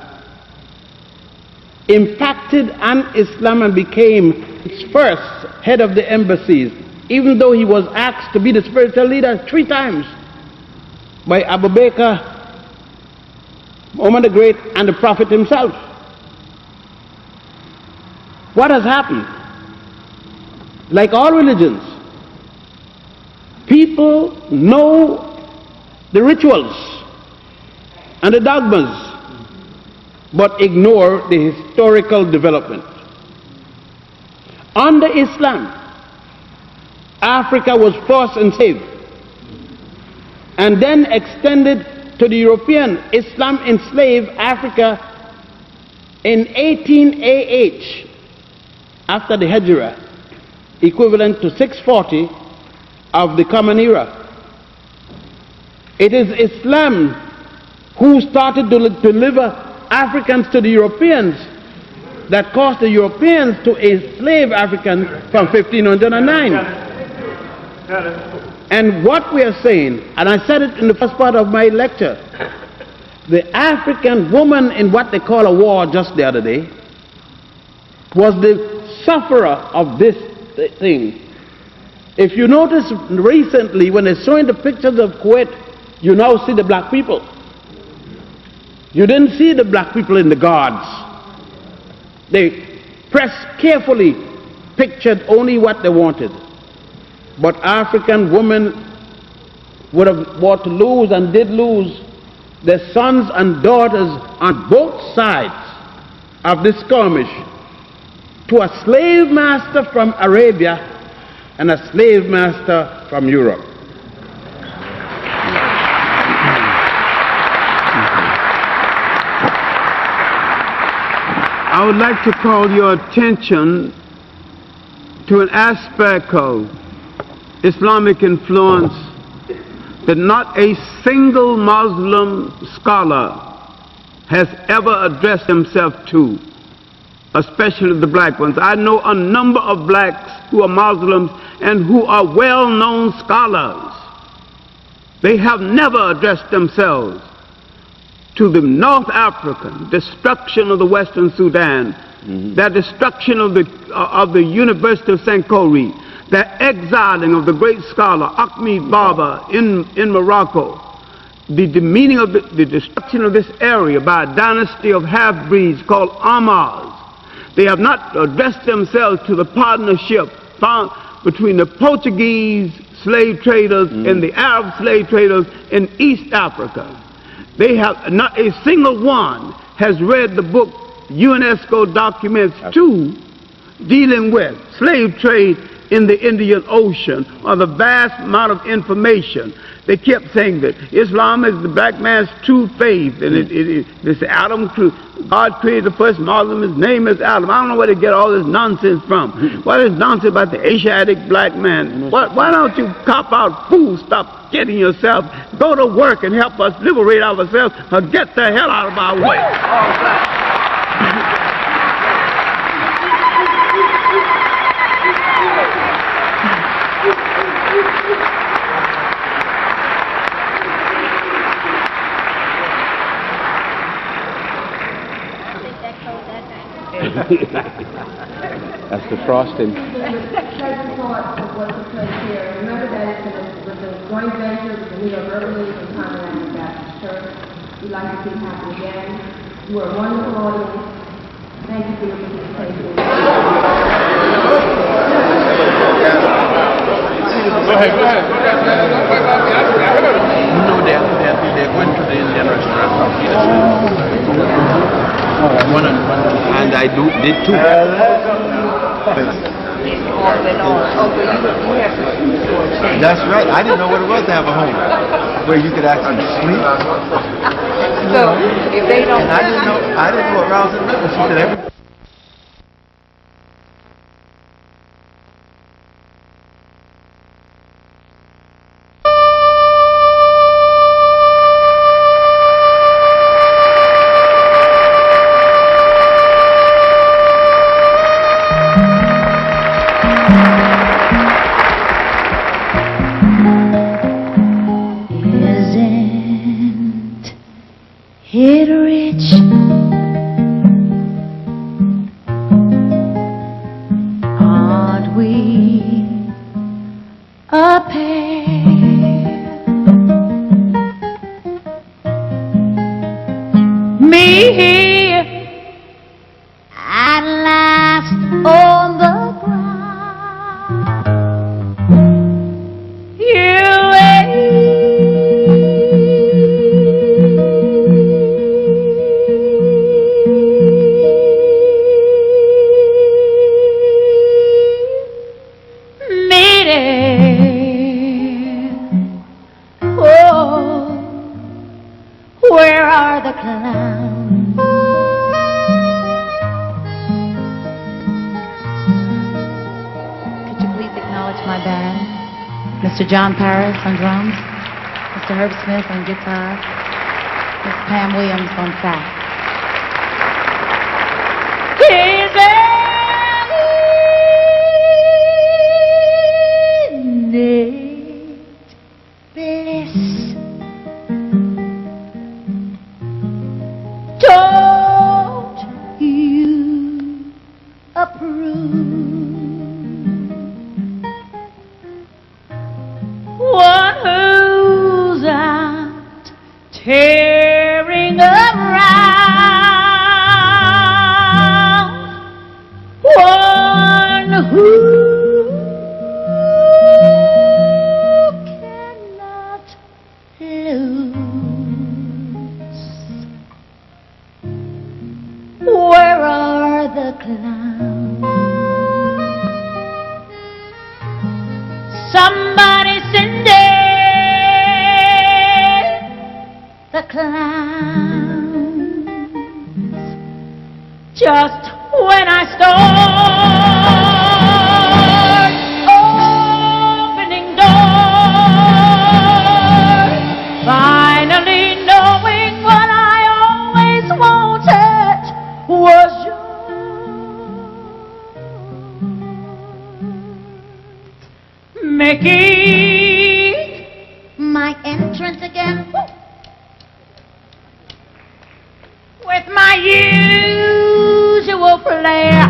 [SPEAKER 4] impacted on Islam and became its first head of the embassies, even though he was asked to be the spiritual leader 3 times by Abu Bakr, Muhammad the Great, and the Prophet himself. What has happened? Like all religions, people know the rituals and the dogmas, but ignore the historical development. Under Islam, Africa was first enslaved and then extended to the European. Islam enslaved Africa in 18 AH, after the Hijrah, equivalent to 640 of the Common Era. It is Islam who started to deliver Africans to the Europeans that caused the Europeans to enslave Africans from 1509. And what we are saying, and I said it in the first part of my lecture, the African woman in what they call a war just the other day was the sufferer of this thing. If you notice recently, when they're showing the pictures of Kuwait, you now see the black people. You didn't see the black people in the guards. They press carefully pictured only what they wanted. but African women would have what to lose and did lose their sons and daughters on both sides of this skirmish to a slave master from Arabia and a slave master from Europe.
[SPEAKER 3] I would like to call your attention to an aspect of Islamic influence that not a single Muslim scholar has ever addressed himself to, especially the black ones. I know a number of blacks who are Muslims and who are well-known scholars. They have never addressed themselves to the North African destruction of the Western Sudan, the destruction of the University of St. Khoury, the exiling of the great scholar Ahmed Baba in Morocco, the demeaning of the destruction of this area by a dynasty of half-breeds called Ahmars. They have not addressed themselves to the partnership found between the Portuguese slave traders and the Arab slave traders in East Africa. They have not a single one has read the book UNESCO Documents 2 dealing with slave trade in the Indian Ocean, or the vast amount of information. They kept saying that Islam is the black man's true faith, and it's Adam, God created the first Muslim, his name is Adam. I don't know where they get all this nonsense from. What is nonsense about the Asiatic black man? Why don't you cop out food, stop getting yourself, go to work and help us liberate ourselves, or get the hell out of our way.
[SPEAKER 4] That's the frosting.
[SPEAKER 1] Pleasant thought of what took place here. Remember that it's with the joint venture with the New York Urban League and Conway Avenue Baptist Church. We'd like to see it happen again. You are a wonderful audience. Thank you for your participation.
[SPEAKER 7] Go ahead.
[SPEAKER 6] You know they're going to the Indian restaurant from and I did too.
[SPEAKER 8] That's right. I didn't know what it was to have a home where you could actually sleep.
[SPEAKER 9] So if they don't,
[SPEAKER 8] And I didn't know what Rousing meant. She said every.
[SPEAKER 10] Hit rich, aren't we a pair? Me here at last on the ground, you ain't. Where are the clowns? Could you please acknowledge my band? Mr. John Paris on drums, Mr. Herb Smith on guitar, Miss Pam Williams on sax. Bliss. Don't you approve? One who's out tearing around, one who blues? Where are the clowns? Somebody send the clowns. Just when I start opening doors, finally knowing what I always wanted was yours. Making my entrance again with my usual flair.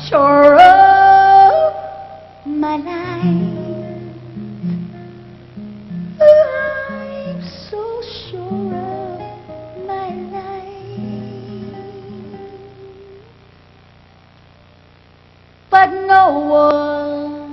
[SPEAKER 10] Sure of my life, I'm so sure of my life, but no one.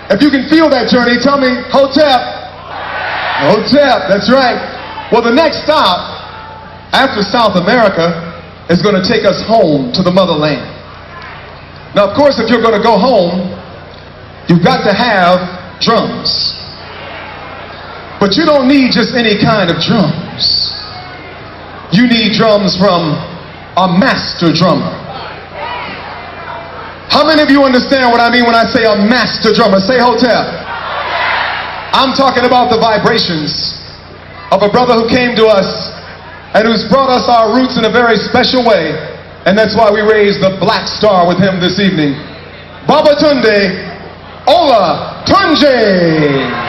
[SPEAKER 11] If you can feel that journey, tell me, Hotep. Hotep, that's right. Well, the next stop after South America is going to take us home to the motherland. Now, of course, if you're going to go home, you've got to have drums. But you don't need just any kind of drums. You need drums from a master drummer. How many of you understand what I mean when I say a master drummer? Say Hotep. I'm talking about the vibrations of a brother who came to us and who's brought us our roots in a very special way. And that's why we raised the black star with him this evening. Baba Tunde Ola Tunje.